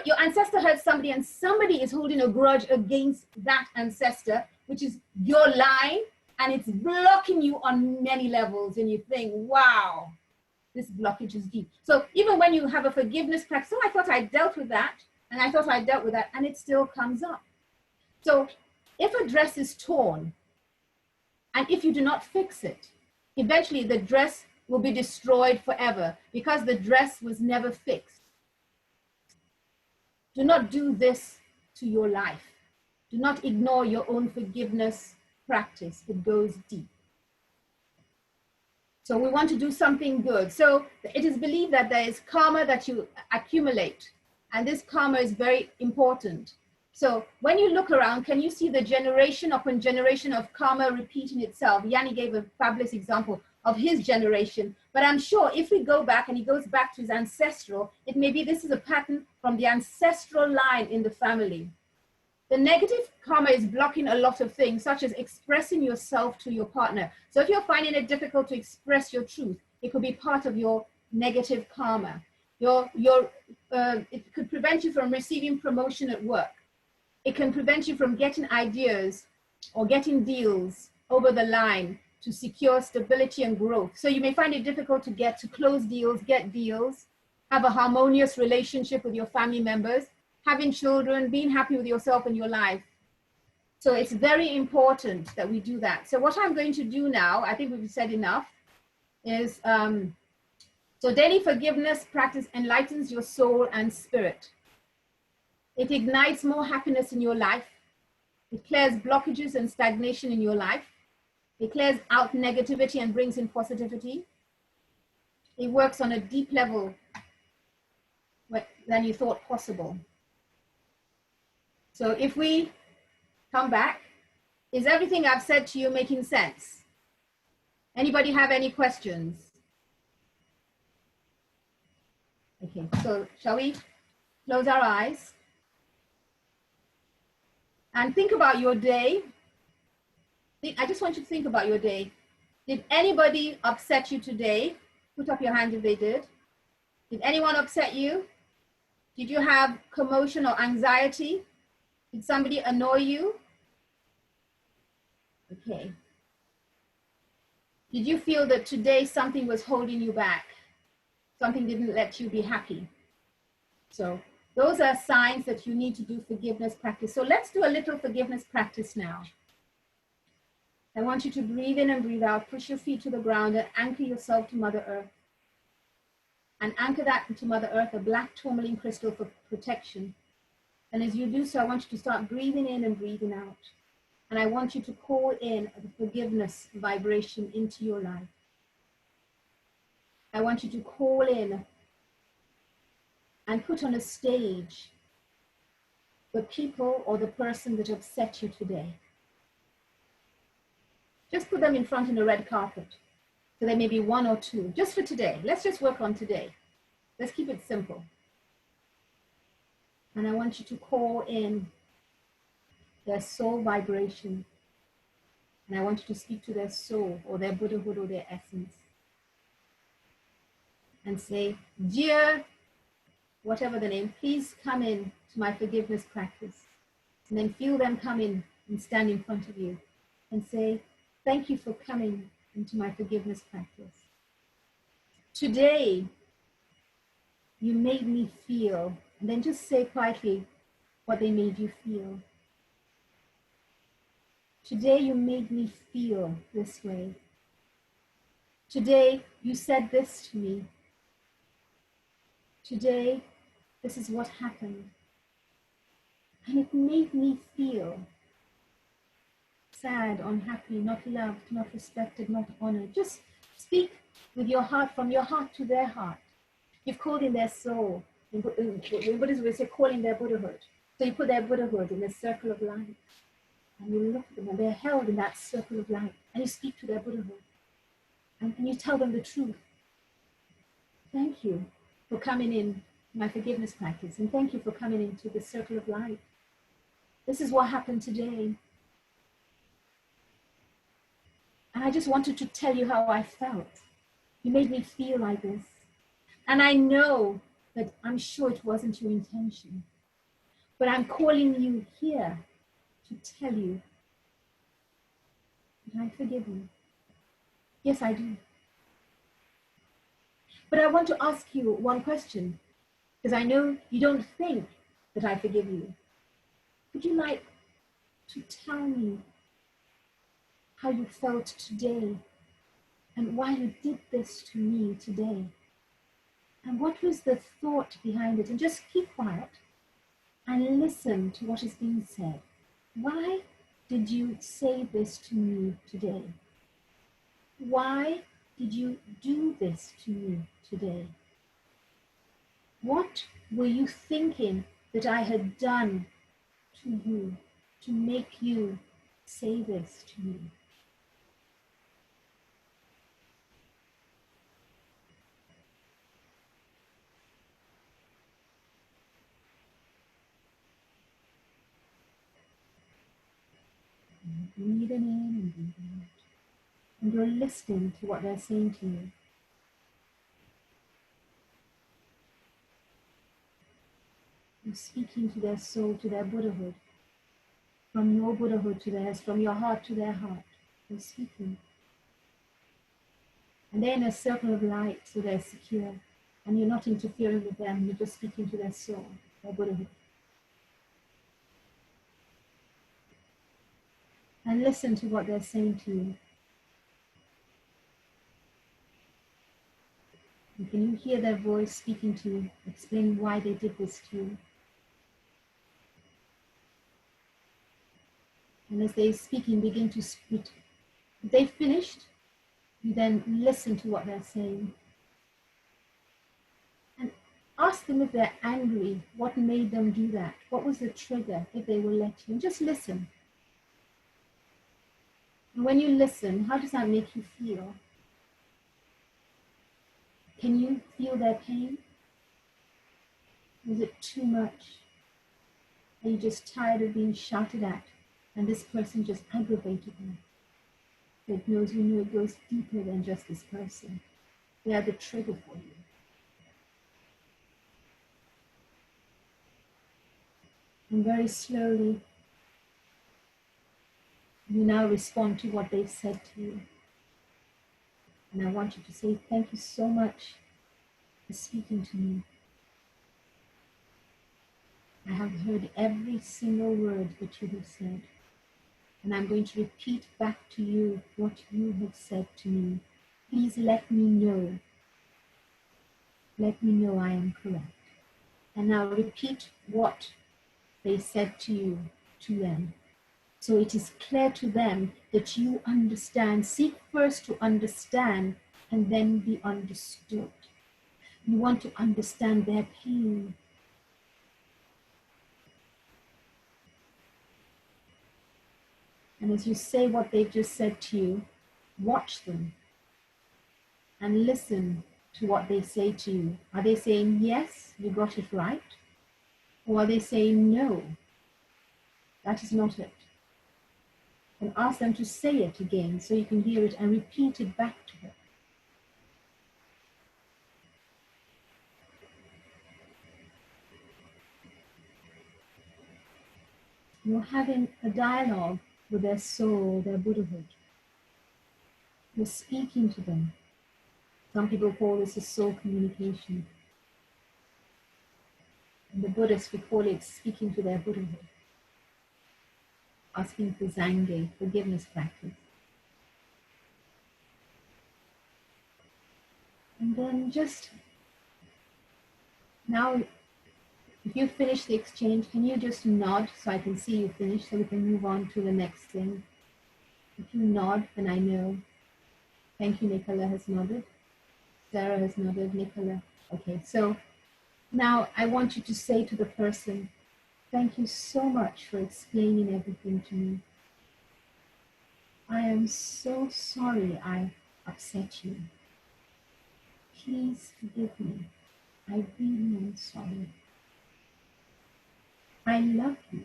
your ancestor hurt somebody, and somebody is holding a grudge against that ancestor, which is your line, and it's blocking you on many levels, and you think, wow, this blockage is deep. So even when you have a forgiveness practice, "Oh, I thought I dealt with that, and I thought I dealt with that," and it still comes up. So if a dress is torn, and if you do not fix it, Eventually, the dress will be destroyed forever because the dress was never fixed. Do not do this to your life. Do not ignore your own forgiveness practice. It goes deep. So we want to do something good. So it is believed that there is karma that you accumulate, and this karma is very important. So when you look around, can you see the generation upon generation of karma repeating itself? Yanni gave a fabulous example of his generation, but I'm sure if we go back and he goes back to his ancestral, it may be this is a pattern from the ancestral line in the family. The negative karma is blocking a lot of things, such as expressing yourself to your partner. So if you're finding it difficult to express your truth, it could be part of your negative karma. It could prevent you from receiving promotion at work. It can prevent you from getting ideas or getting deals over the line to secure stability and growth. So you may find it difficult to close deals, get deals, have a harmonious relationship with your family members, having children, being happy with yourself and your life. So it's very important that we do that. So what I'm going to do now, I think we've said enough, is so daily forgiveness practice enlightens your soul and spirit. It ignites more happiness in your life. It clears blockages and stagnation in your life. It clears out negativity and brings in positivity. It works on a deep level than you thought possible. So if we come back, is everything I've said to you making sense? Anybody have any questions? Okay, so shall we close our eyes and think about your day? I just want you to think about your day. Did anybody upset you today? Put up your hand if they did. Did anyone upset you? Did you have commotion or anxiety? Did somebody annoy you? Okay. Did you feel that today something was holding you back? Something didn't let you be happy? So those are signs that you need to do forgiveness practice. So let's do a little forgiveness practice now. I want you to breathe in and breathe out, push your feet to the ground and anchor yourself to Mother Earth. And anchor that to Mother Earth, a black tourmaline crystal for protection. And as you do so, I want you to start breathing in and breathing out. And I want you to call in the forgiveness vibration into your life. I want you to call in and put on a stage the people or the person that upset you today. Just put them in front in a red carpet. So there may be one or two, just for today. Let's just work on today. Let's keep it simple. And I want you to call in their soul vibration. And I want you to speak to their soul or their Buddhahood or their essence. And say, dear, whatever the name, please come in to my forgiveness practice. And then feel them come in and stand in front of you. And say, thank you for coming into my forgiveness practice. Today, you made me feel, and then just say quietly what they made you feel. Today, you made me feel this way. Today, you said this to me. Today, this is what happened. And it made me feel sad, unhappy, not loved, not respected, not honored. Just speak with your heart, from your heart to their heart. You've called in their soul. In Buddhism, we say calling their Buddhahood. So you put their Buddhahood in the circle of light. And you look at them and they're held in that circle of light. And you speak to their Buddhahood. And you tell them the truth. Thank you for coming in my forgiveness practice. And thank you for coming into the circle of light. This is what happened today. And I just wanted to tell you how I felt. You made me feel like this. And I know that I'm sure it wasn't your intention. But I'm calling you here to tell you that I forgive you. Yes, I do. But I want to ask you one question, because I know you don't think that I forgive you. Would you like to tell me how you felt today and why you did this to me today. And what was the thought behind it? And just keep quiet and listen to what is being said. Why did you say this to me today? Why did you do this to me today? What were you thinking that I had done to you to make you say this to me? Breathing in and breathing out. And you're listening to what they're saying to you. You're speaking to their soul, to their Buddhahood. From your Buddhahood to theirs, from your heart to their heart. You're speaking. And they're in a circle of light, so they're secure. And you're not interfering with them, you're just speaking to their soul, their Buddhahood. And listen to what they're saying to you. And can you hear their voice speaking to you, explaining why they did this to you? And as they're speaking, begin to speak. If they've finished, you then listen to what they're saying. And ask them if they're angry, what made them do that? What was the trigger if they will let you? And just listen. And when you listen, how does that make you feel? Can you feel their pain? Was it too much? Are you just tired of being shouted at and this person just aggravated you? It knows you know it goes deeper than just this person. They are the trigger for you. And very slowly, you now respond to what they've said to you. And I want you to say, thank you so much for speaking to me. I have heard every single word that you have said. And I'm going to repeat back to you what you have said to me. Please let me know. Let me know I am correct. And now repeat what they said to you, to them. So it is clear to them that you understand. Seek first to understand and then be understood. You want to understand their pain. And as you say what they've just said to you, watch them and listen to what they say to you. Are they saying, yes, you got it right? Or are they saying, no, that is not it? And ask them to say it again so you can hear it and repeat it back to them. You're having a dialogue with their soul, their Buddhahood. You're speaking to them. Some people call this a soul communication. And the Buddhists would call it speaking to their Buddhahood. Asking for Zange, forgiveness practice. And then just, now, if you finish the exchange, can you just nod so I can see you finish so we can move on to the next thing? If you nod, then I know. Thank you, Nicola has nodded. Sarah has nodded, Nicola. Okay, so now I want you to say to the person, thank you so much for explaining everything to me. I am so sorry I upset you. Please forgive me. I really am sorry. I love you.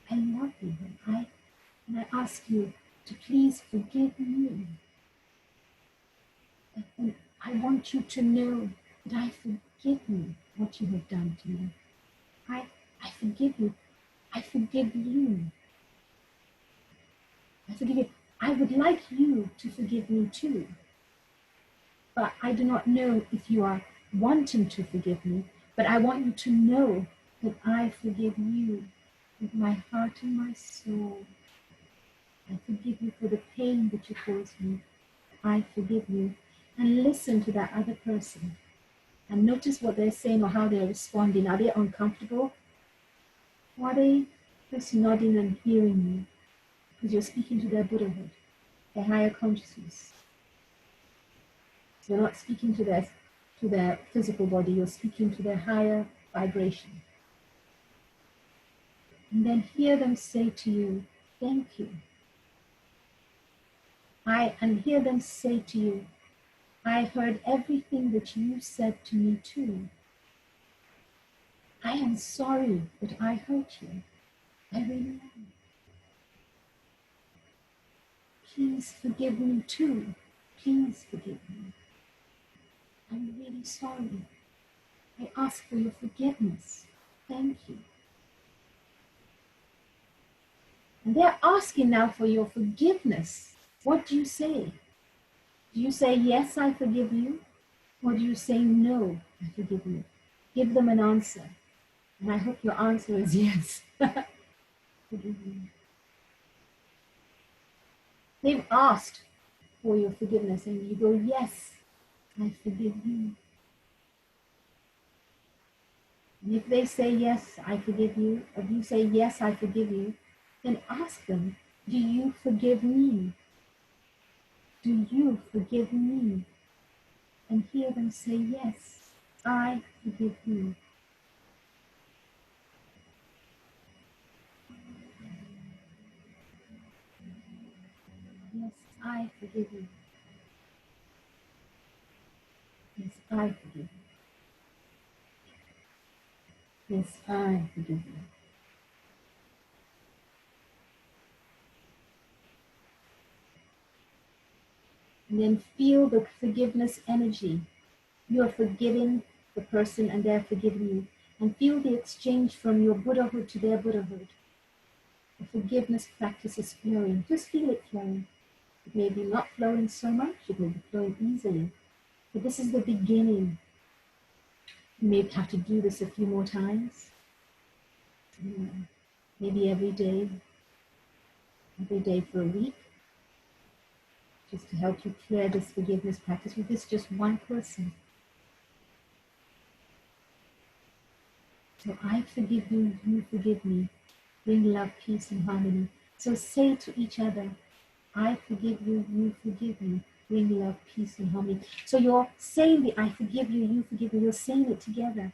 I love you. And I ask you to please forgive me. And I want you to know that I forgive you what you have done to me. I forgive you. I forgive you. I forgive you. I would like you to forgive me too. But I do not know if you are wanting to forgive me, but I want you to know that I forgive you with my heart and my soul. I forgive you for the pain that you caused me. I forgive you. And listen to that other person. And notice what they're saying or how they're responding. Are they uncomfortable? Or are they just nodding and hearing you? Because you're speaking to their Buddhahood, their higher consciousness. You're not speaking to their physical body, you're speaking to their higher vibration. And then hear them say to you, thank you. And hear them say to you, I heard everything that you said to me too. I am sorry that I hurt you. I really am. Please forgive me too. Please forgive me. I'm really sorry. I ask for your forgiveness. Thank you. And they're asking now for your forgiveness. What do you say? Do you say, yes, I forgive you? Or do you say, no, I forgive you? Give them an answer. And I hope your answer is yes. Forgive me. They've asked for your forgiveness and you go, yes, I forgive you. And if they say, yes, I forgive you, or if you say, yes, I forgive you, then ask them, do you forgive me? Do you forgive me? And hear them say, yes, I forgive you. Yes, I forgive you. Yes, I forgive you. Yes, I forgive you. And then feel the forgiveness energy. You are forgiving the person and they're forgiving you. And feel the exchange from your Buddhahood to their Buddhahood. The forgiveness practice is flowing. Just feel it flowing. It may be not flowing so much, it may be flowing easily. But this is the beginning. You may have to do this a few more times. Maybe every day for a week, just to help you clear this forgiveness practice with this just one person. So I forgive you, you forgive me. Bring love, peace, and harmony. So say to each other, I forgive you, you forgive me. Bring love, peace, and harmony. So you're saying the I forgive you, you forgive me. You're saying it together.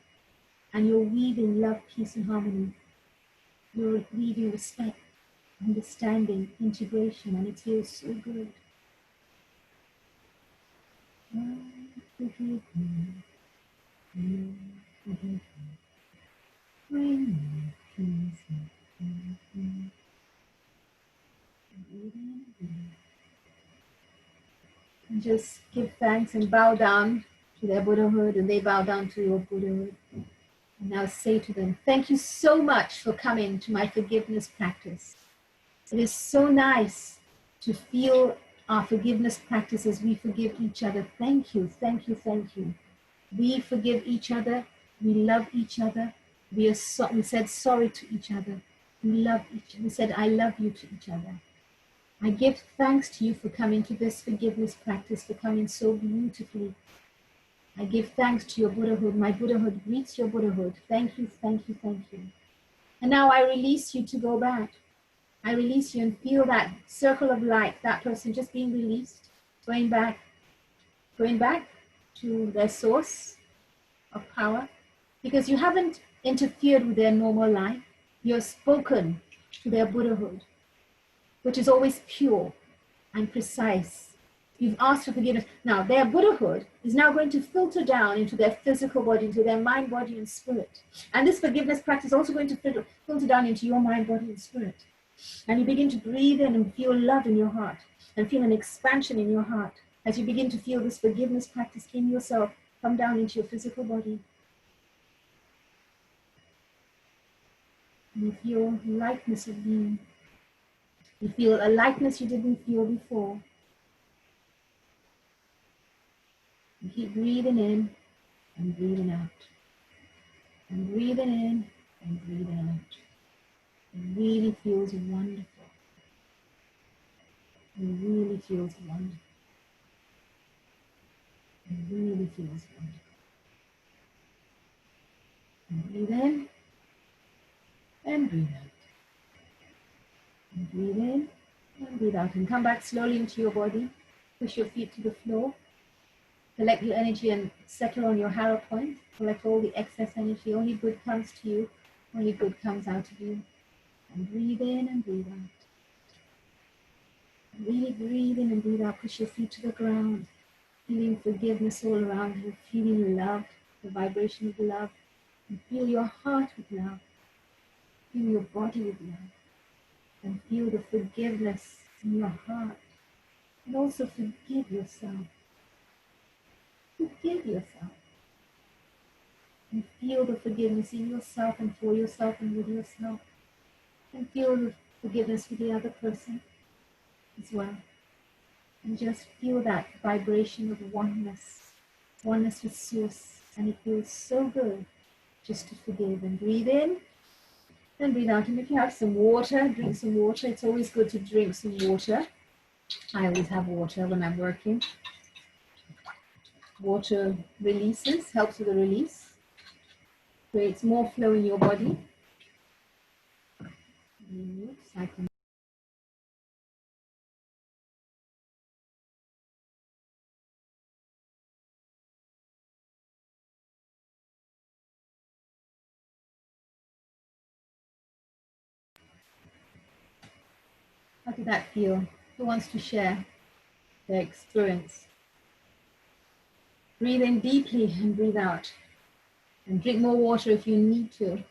And you're weaving love, peace, and harmony. You're weaving respect, understanding, integration, and it feels so good. I forgive you, you forgive me. Bring love, peace, and harmony. And just give thanks and bow down to their Buddhahood, and they bow down to your Buddhahood. And now say to them, thank you so much for coming to my forgiveness practice. It is so nice to feel our forgiveness practice as we forgive each other. Thank you, thank you, thank you. We forgive each other. We love each other. We said sorry to each other. We said I love you to each other. I give thanks to you for coming to this forgiveness practice, for coming so beautifully. I give thanks to your Buddhahood. My Buddhahood greets your Buddhahood. Thank you, thank you, thank you. And now I release you to go back. I release you and feel that circle of light, that person just being released, going back to their source of power. Because you haven't interfered with their normal life. You've spoken to their Buddhahood, which is always pure and precise. You've asked for forgiveness. Now, their Buddhahood is now going to filter down into their physical body, into their mind, body, and spirit. And this forgiveness practice is also going to filter down into your mind, body, and spirit. And you begin to breathe in and feel love in your heart and feel an expansion in your heart as you begin to feel this forgiveness practice in yourself come down into your physical body. You feel lightness of being. You feel a lightness you didn't feel before. You keep breathing in and breathing out. And breathing in and breathing out. It really feels wonderful. It really feels wonderful. It really feels good. And breathe in and breathe out. And breathe in and breathe out. And come back slowly into your body. Push your feet to the floor. Collect your energy and settle on your harrow point. Collect all the excess energy. Only good comes to you. Only good comes out of you. And breathe in and breathe out. And really breathe in and breathe out. Push your feet to the ground. Feeling forgiveness all around you. Feeling love, the vibration of love. And fill your heart with love. Fill your body with love. And feel the forgiveness in your heart. And also forgive yourself. Forgive yourself. And feel the forgiveness in yourself and for yourself and with yourself. And feel the forgiveness for the other person as well. And just feel that vibration of oneness. Oneness with Source. And it feels so good just to forgive. And breathe in and breathe out. And if you have some water, drink some water. It's always good to drink some water. I always have water when I'm working. Water releases, helps with the release. Creates more flow in your body. Oops, how did that feel? Who wants to share their experience? Breathe in deeply and breathe out. And drink more water if you need to.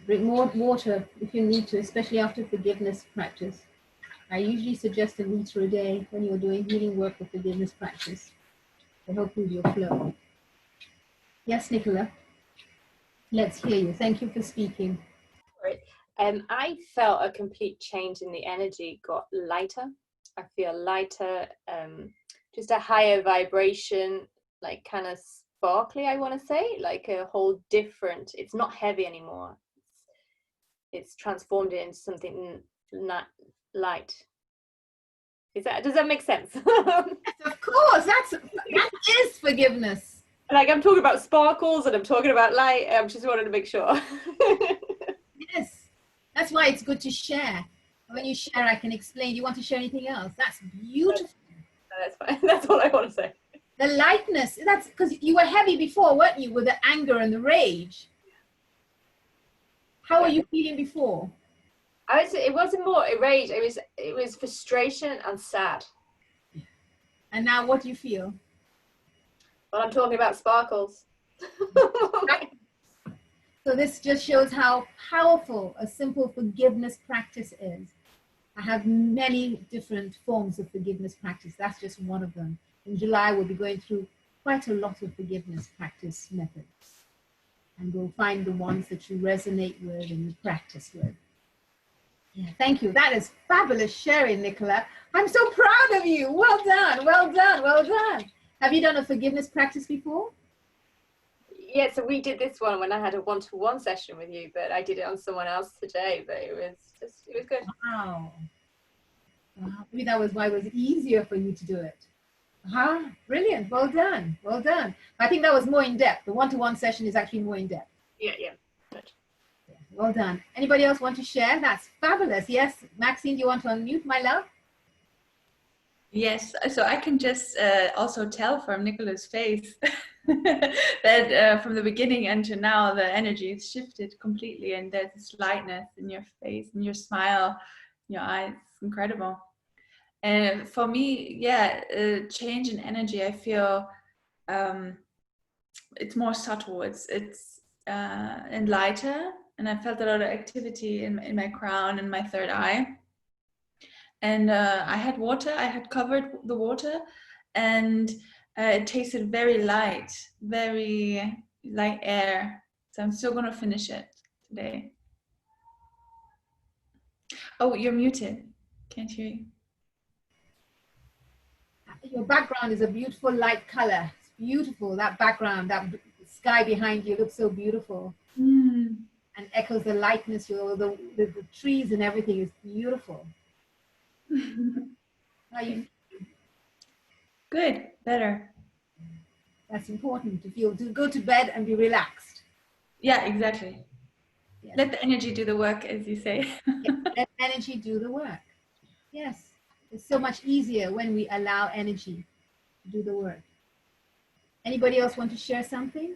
Drink more water if you need to, especially after forgiveness practice. I usually suggest a liter a day when you're doing healing work or forgiveness practice to help with your flow. Yes, Nicola, let's hear you. Thank you for speaking. I felt a complete change in the energy, got lighter. I feel lighter, just a higher vibration, like kind of sparkly, I want to say, like a whole different, it's not heavy anymore. It's transformed into something light. Does that make sense? Of course, that is forgiveness. Like I'm talking about sparkles and I'm talking about light. I just wanted to make sure. Yes, that's why it's good to share. When you share, I can explain. Do you want to share anything else? That's beautiful. That's fine. That's all I want to say. The lightness, that's because you were heavy before, weren't you, with the anger and the rage? How were you feeling before? It wasn't more rage. It was frustration and sad. And now what do you feel? Well, I'm talking about sparkles. So this just shows how powerful a simple forgiveness practice is. I have many different forms of forgiveness practice. That's just one of them. In July, we'll be going through quite a lot of forgiveness practice methods. And we'll find the ones that you resonate with and you practice with. Yeah, thank you. That is fabulous sharing, Nicola. I'm so proud of you. Well done, well done, well done. Have you done a forgiveness practice before? Yeah, so we did this one when I had a one-to-one session with you, but I did it on someone else today, but it was good. Wow. Maybe that was why it was easier for you to do it. Brilliant. Well done. Well done. I think that was more in depth. The one-to-one session is actually more in depth. Yeah. Good. Yeah, well done. Anybody else want to share? That's fabulous. Yes, Maxine, do you want to unmute, my love? Yes, so I can just also tell from Nicola's face that from the beginning until now, the energy has shifted completely, and there's this lightness in your face and your smile, your eyes. It's incredible. And for me, yeah, change in energy, I feel it's more subtle. It's and lighter, and I felt a lot of activity in my crown and my third eye. And I had water, I had covered the water, and it tasted very light air. So I'm still gonna finish it today. Oh, you're muted. Can't hear you. Your background is a beautiful light color. It's beautiful, that background, that sky behind you looks so beautiful. And echoes the lightness, the trees and everything is beautiful. How you? Good, better. That's important, to feel, to go to bed and be relaxed. Yeah, exactly. Yes. Let the energy do the work, as you say. Yeah, let energy do the work. Yes. It's so much easier when we allow energy to do the work. Anybody else want to share something?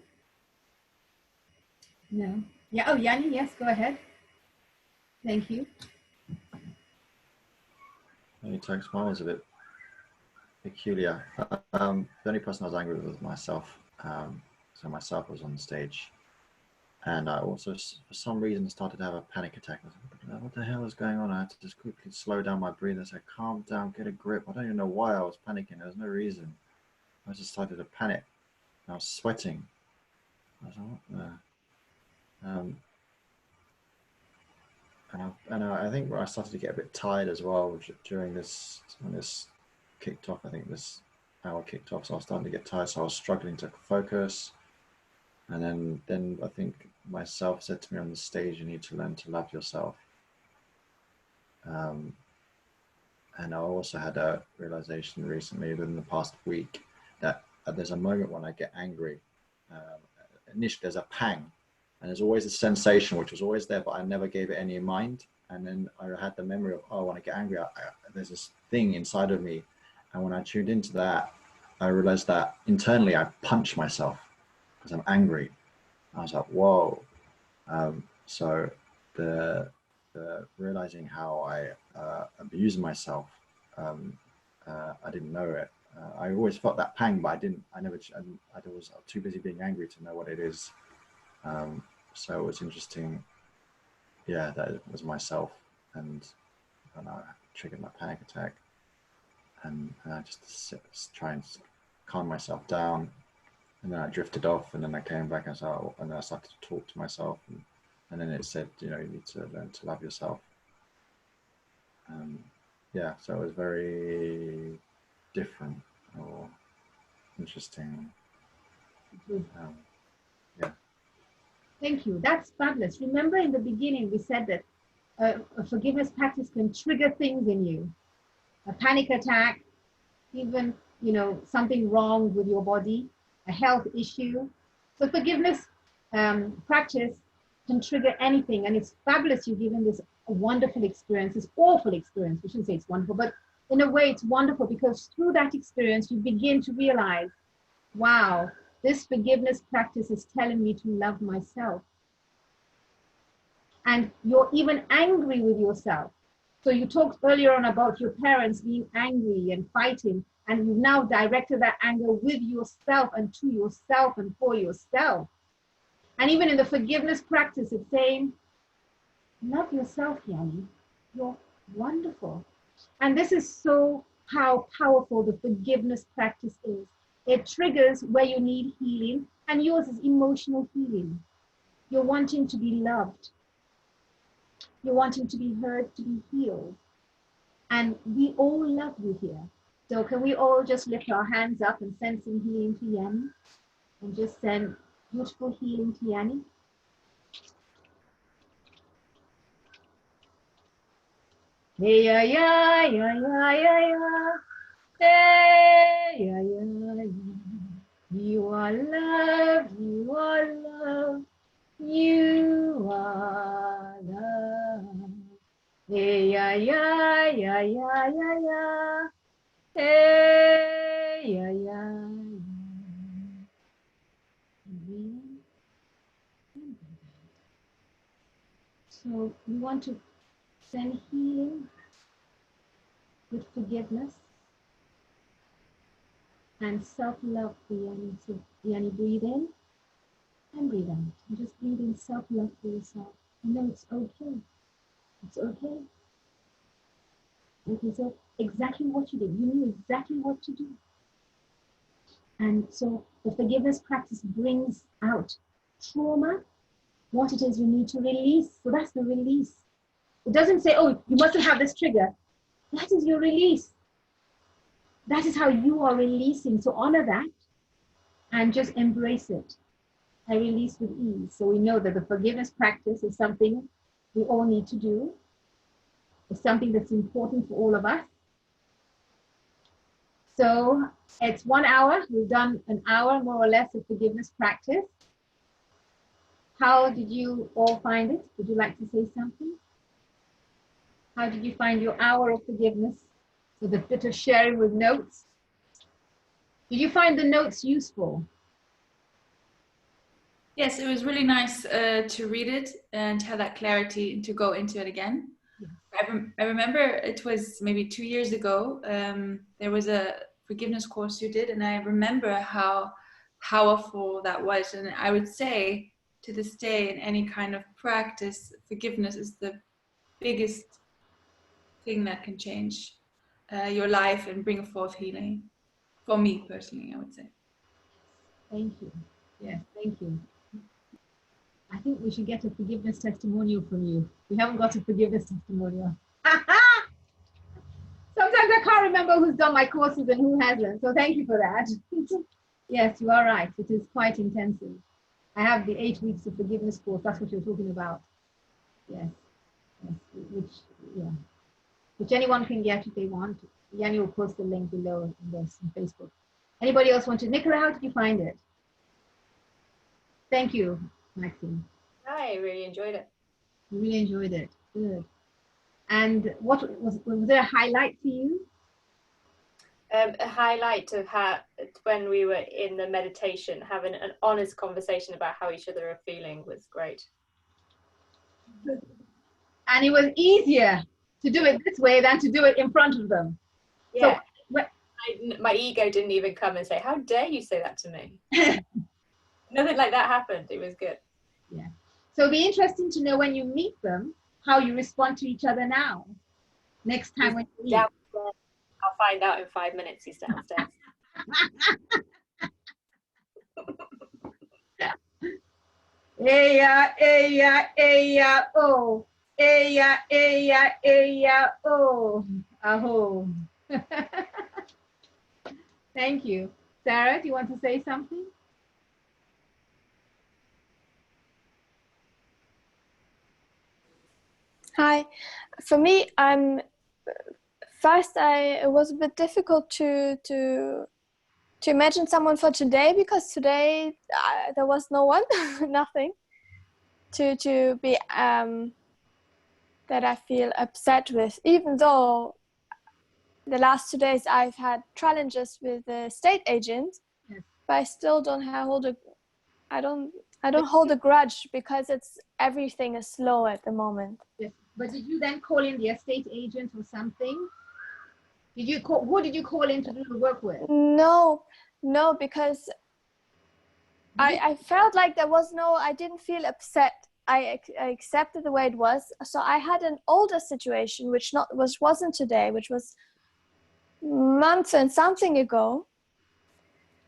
No. Yeah. Oh, Yanni, yes, go ahead. Thank you. Only Toks, mine was a bit peculiar. The only person I was angry with was myself. So myself was on stage. And I also, for some reason, started to have a panic attack. I was like, what the hell is going on? I had to just quickly slow down my breathing. I said, calm down, get a grip. I don't even know why I was panicking. There was no reason. I just started to panic. I was sweating. I was like, what the? And I think I started to get a bit tired as well during this, when this kicked off. I think this hour kicked off, so I was starting to get tired. So I was struggling to focus. And then I think myself said to me on the stage, you need to learn to love yourself. And I also had a realization recently within the past week that there's a moment when I get angry. Initially, there's a pang, and there's always a sensation which was always there, but I never gave it any mind. And then I had the memory of, oh, when I get angry, there's this thing inside of me. And when I tuned into that, I realized that internally I punch myself because I'm angry. I was like, whoa. So the realizing how I abuse myself, I didn't know it. I always felt that pang, but I was too busy being angry to know what it is. So it was interesting. Yeah, that it was myself, and I triggered my panic attack, and I just try and calm myself down, and then I drifted off, and then I came back and then I started to talk to myself, and then it said, you need to learn to love yourself. Yeah, so it was very different or interesting. Yeah. Thank you. That's fabulous. Remember in the beginning, we said that a forgiveness practice can trigger things in you. A panic attack, even, something wrong with your body, a health issue. So forgiveness practice can trigger anything. And it's fabulous you've given this wonderful experience, this awful experience. We shouldn't say it's wonderful, but in a way it's wonderful because through that experience, you begin to realize, wow, this forgiveness practice is telling me to love myself. And you're even angry with yourself. So you talked earlier on about your parents being angry and fighting, and you've now directed that anger with yourself and to yourself and for yourself. And even in the forgiveness practice, it's saying, love yourself, Yanni. You're wonderful. And this is so how powerful the forgiveness practice is. It triggers where you need healing, and yours is emotional healing. You're wanting to be loved. You're wanting to be heard, to be healed. And we all love you here. So can we all just lift our hands up and send some healing to Yanni? And just send beautiful healing to Yanni. Hey, yeah, yeah, yeah, yeah, yeah, yeah. Hey, yeah, yeah, yeah. You are loved, you are loved, you are loved. Hey, yeah, yeah, yeah, yeah, yeah, yeah. Hey, yeah, yeah, yeah. So we want to send healing with forgiveness and self-love for Yanni. So Yanni, breathe in and breathe out. And just breathe in self-love for yourself. You know it's okay. It's okay. It is exactly what you did. You knew exactly what to do. And so the forgiveness practice brings out trauma, what it is you need to release. So that's the release. It doesn't say, oh, you mustn't have this trigger. That is your release. That is how you are releasing. So honor that and just embrace it. I release with ease. So we know that the forgiveness practice is something we all need to do. It's something that's important for all of us. So it's 1 hour. We've done an hour more or less of forgiveness practice. How did you all find it? Would you like to say something? How did you find your hour of forgiveness? So the bit of sharing with notes. Did you find the notes useful? Yes, it was really nice to read it and have that clarity and to go into it again. Yes. I remember it was maybe 2 years ago. There was a forgiveness course you did, and I remember how powerful that was. And I would say to this day, in any kind of practice, forgiveness is the biggest thing that can change your life and bring forth healing. For me personally, I would say. Thank you. Yes, thank you. I think we should get a forgiveness testimonial from you. We haven't got a forgiveness testimonial. Sometimes I can't remember who's done my courses and who hasn't. So thank you for that. Yes, you are right. It is quite intensive. I have the 8 weeks of forgiveness course. That's what you're talking about. Yes. Yes. Which anyone can get if they want. Yanni will post the link below in this on Facebook. Anybody else want to? Nicola, how did you find it? Thank you, Maxine. I really enjoyed it. You really enjoyed it. Good. And what was there a highlight for you? A highlight of how, when we were in the meditation, having an honest conversation about how each other are feeling was great. And it was easier to do it this way than to do it in front of them. Yeah. So, my ego didn't even come and say, "How dare you say that to me?" Nothing like that happened. It was good. yeah. So it'll be interesting to know when you meet them, how you respond to each other now. Next time when you meet. Downstairs. I'll find out in 5 minutes. He's downstairs. Oh. Oh. Aho. Thank you. Sarah, do you want to say something? Hi. For me, it was a bit difficult to imagine someone for today, because today there was no one, nothing to be that I feel upset with, even though the last 2 days I've had challenges with the state agent. Yes. But I still don't hold a grudge, because everything is slow at the moment. Yes. But did you then call in the estate agent or something? Who did you call in to do the work with? No, because I felt like I didn't feel upset. I accepted the way it was. So I had an older situation, which wasn't today, which was months and something ago.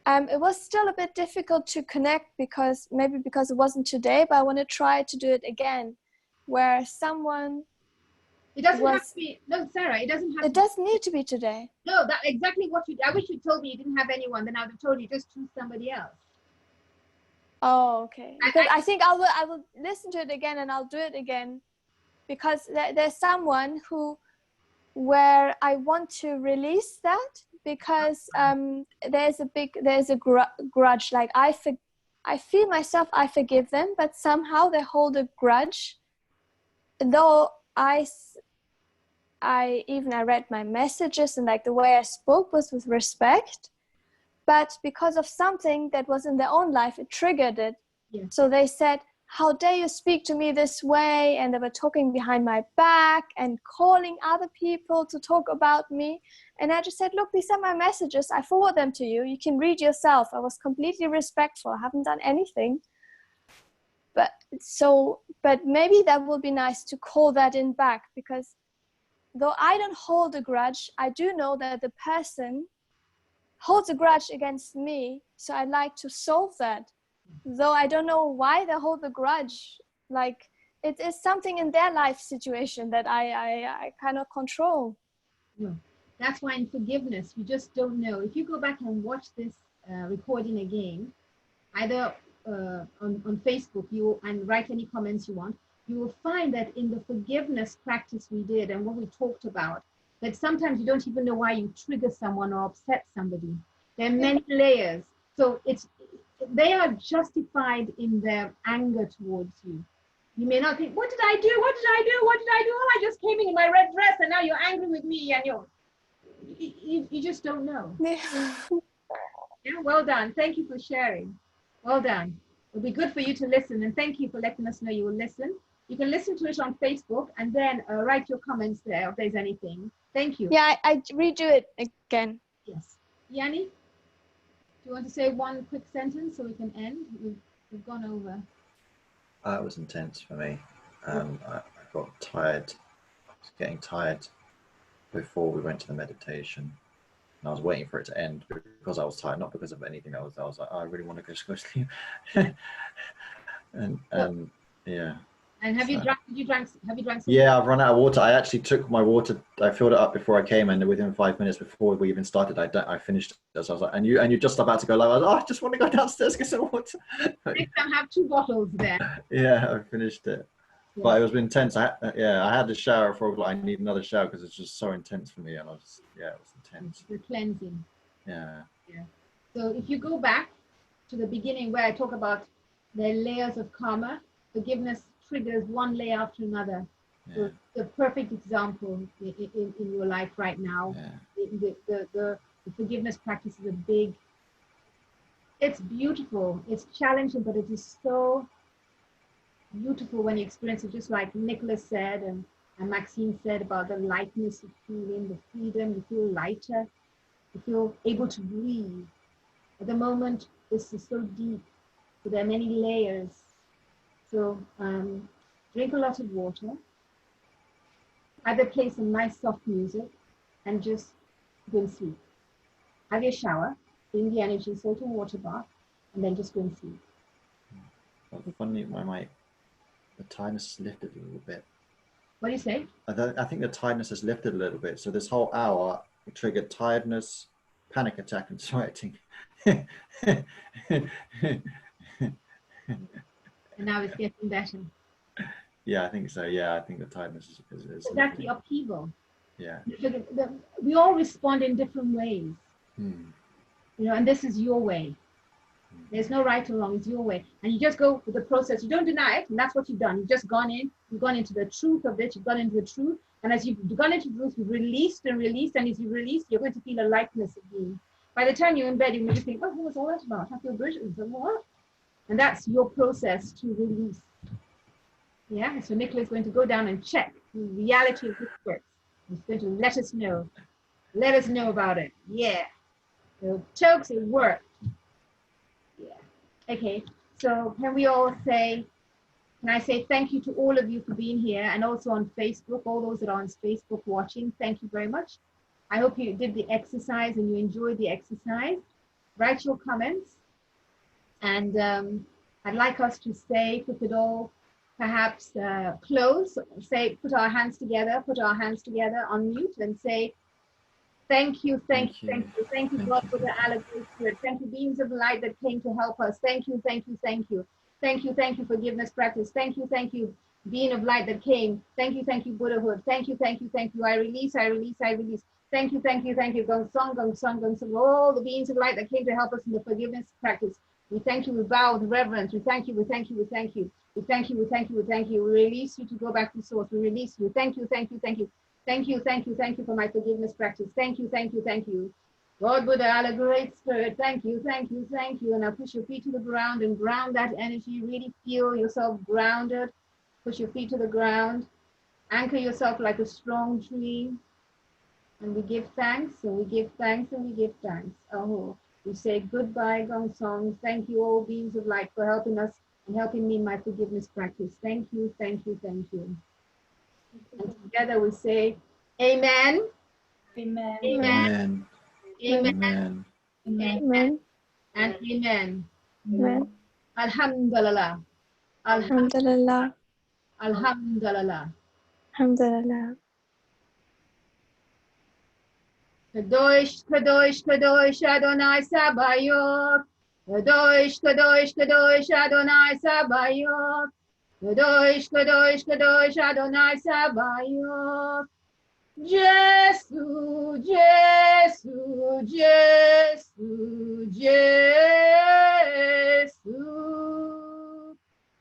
It was still a bit difficult to connect, because it wasn't today, but I want to try to do it again, where someone. It doesn't have to be. No, Sarah, it doesn't have. It doesn't need to be today. No, that's exactly what I wish you told me you didn't have anyone. Then I would have told you just choose somebody else. Oh, okay. Because I think I will listen to it again, and I'll do it again, because there's someone where I want to release that, because there's a grudge. Like I feel myself, I forgive them, but somehow they hold a grudge. Though I read my messages, and like the way I spoke was with respect. But because of something that was in their own life, it triggered it. Yeah. So they said, "How dare you speak to me this way?" And they were talking behind my back and calling other people to talk about me. And I just said, "Look, these are my messages. I forward them to you. You can read yourself." I was completely respectful. I haven't done anything. But maybe that would be nice to call that in back, because though I don't hold a grudge, I do know that the person holds a grudge against me, so I'd like to solve that. Though I don't know why they hold the grudge. Like, it is something in their life situation that I cannot control. No, that's why in forgiveness, you just don't know. If you go back and watch this recording again, either on Facebook, and write any comments you want, you will find that in the forgiveness practice we did and what we talked about, that sometimes you don't even know why you trigger someone or upset somebody. There are many layers. So they are justified in their anger towards you. You may not think, what did I do? What did I do? What did I do? Oh, I just came in my red dress and now you're angry with me and you just don't know. Yeah, well done. Thank you for sharing. Well done. It'll be good for you to listen, and thank you for letting us know you will listen. You can listen to it on Facebook and then write your comments there if there's anything. Thank you. Yeah, I redo it again. Yes. Yanni, do you want to say one quick sentence so we can end? We've gone over. It was intense for me. I got tired. I was getting tired before we went to the meditation. And I was waiting for it to end because I was tired, not because of anything else. I was like, oh, I really want to go sleep. and yeah. And have you drank some? Yeah, I've run out of water. I actually took my water. I filled it up before I came, and within 5 minutes before we even started, I finished it. So I was like, and you're just about to go live. I was like, oh, I just want to go downstairs get some water. Next time, have 2 bottles there. Yeah, I finished it. Yeah. But it was intense. I had to shower for like I need another shower because it's just so intense for me, and it was intense. The cleansing. Yeah. Yeah. So if you go back to the beginning where I talk about the layers of karma, forgiveness triggers one layer after another. Yeah. So the perfect example in your life right now. Yeah. The forgiveness practice is it's beautiful. It's challenging, but it is so beautiful when you experience it, just like Nicholas said and Maxine said about the lightness of feeling, the freedom. You feel lighter, you feel able to breathe. At the moment, this is so deep, so there are many layers. So drink a lot of water, either play some nice soft music and just go and sleep. Have your shower, bring the energy, salt and water bath, and then just go and sleep. Well, funny, the tiredness has lifted a little bit. What do you say? I think the tiredness has lifted a little bit. So this whole hour triggered tiredness, panic attack, and sweating. And now it's getting better. Yeah, I think so. Yeah, I think the tiredness is So that's the upheaval. Yeah. We all respond in different ways. Hmm. You know, and this is your way. There's no right or wrong, it's your way. And you just go with the process. You don't deny it, and that's what you've done. You've just gone in, you've gone into the truth of it, you've gone into the truth. And as you've gone into truth, you've released and released, and as you release, you're going to feel a lightness of being. By the time you're in bed, you may think, oh, what was all that about? I feel British. What? And that's your process to release. Yeah, so Nicola is going to go down and check the reality of this work. He's going to let us know. Let us know about it. Yeah. So Toks, it worked. Yeah. Okay. So can we all say, can I say thank you to all of you for being here, and also on Facebook, all those that are on Facebook watching, thank you very much. I hope you did the exercise and you enjoyed the exercise. Write your comments. And I'd like us to say, if we could all perhaps close, say, put our hands together on mute and say, thank you, thank you, God, for the allegory spirit. Thank you, beings of light that came to help us. Thank you, thank you, thank you. Thank you, forgiveness practice. Thank you, being of light that came. Thank you, Buddhahood. Thank you. I release. Thank you. Gong song. All the beings of light that came to help us in the forgiveness practice. We thank you, we bow with reverence. We thank you. We thank you. We release you to go back to source. We release you. Thank you. Thank you for my forgiveness practice. Thank you. Lord Buddha, Allah, great spirit, thank you. And now push your feet to the ground and ground that energy. Really feel yourself grounded. Push your feet to the ground. Anchor yourself like a strong tree. And we give thanks, and we give thanks. Oh, we say goodbye, Gong Song. Thank you, all beings of light, for helping us and helping me in my forgiveness practice. Thank you. And together we say, Amen. Amen. And Amen. Alhamdulillah. Alhamdulillah. Kadosh Adonai Sabayot. Kadosh Adonai Sabayot. Kadosh Adonai Sabayot. Jésù, Jésù, Jésù, Jésù.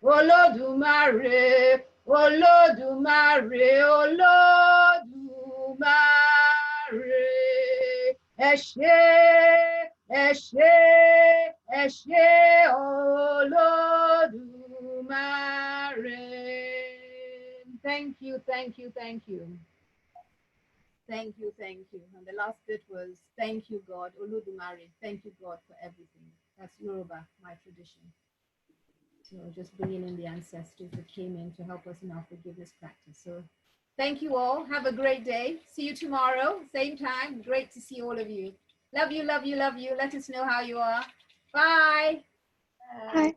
Olódùmarè, Olódùmarè, Olódùmarè. Ẹ ṣé, ẹ ṣé, ẹ ṣé Olódùmarè. Thank you, thank you, thank you. Thank you, thank you. And the last bit was, thank you, God, Olódùmarè. Thank you, God, for everything. That's Yoruba, my tradition. So just bringing in the ancestors that came in to help us in our forgiveness practice. So thank you all. Have a great day. See you tomorrow, same time. Great to see all of you. Love you, love you, love you. Let us know how you are. Bye. Bye.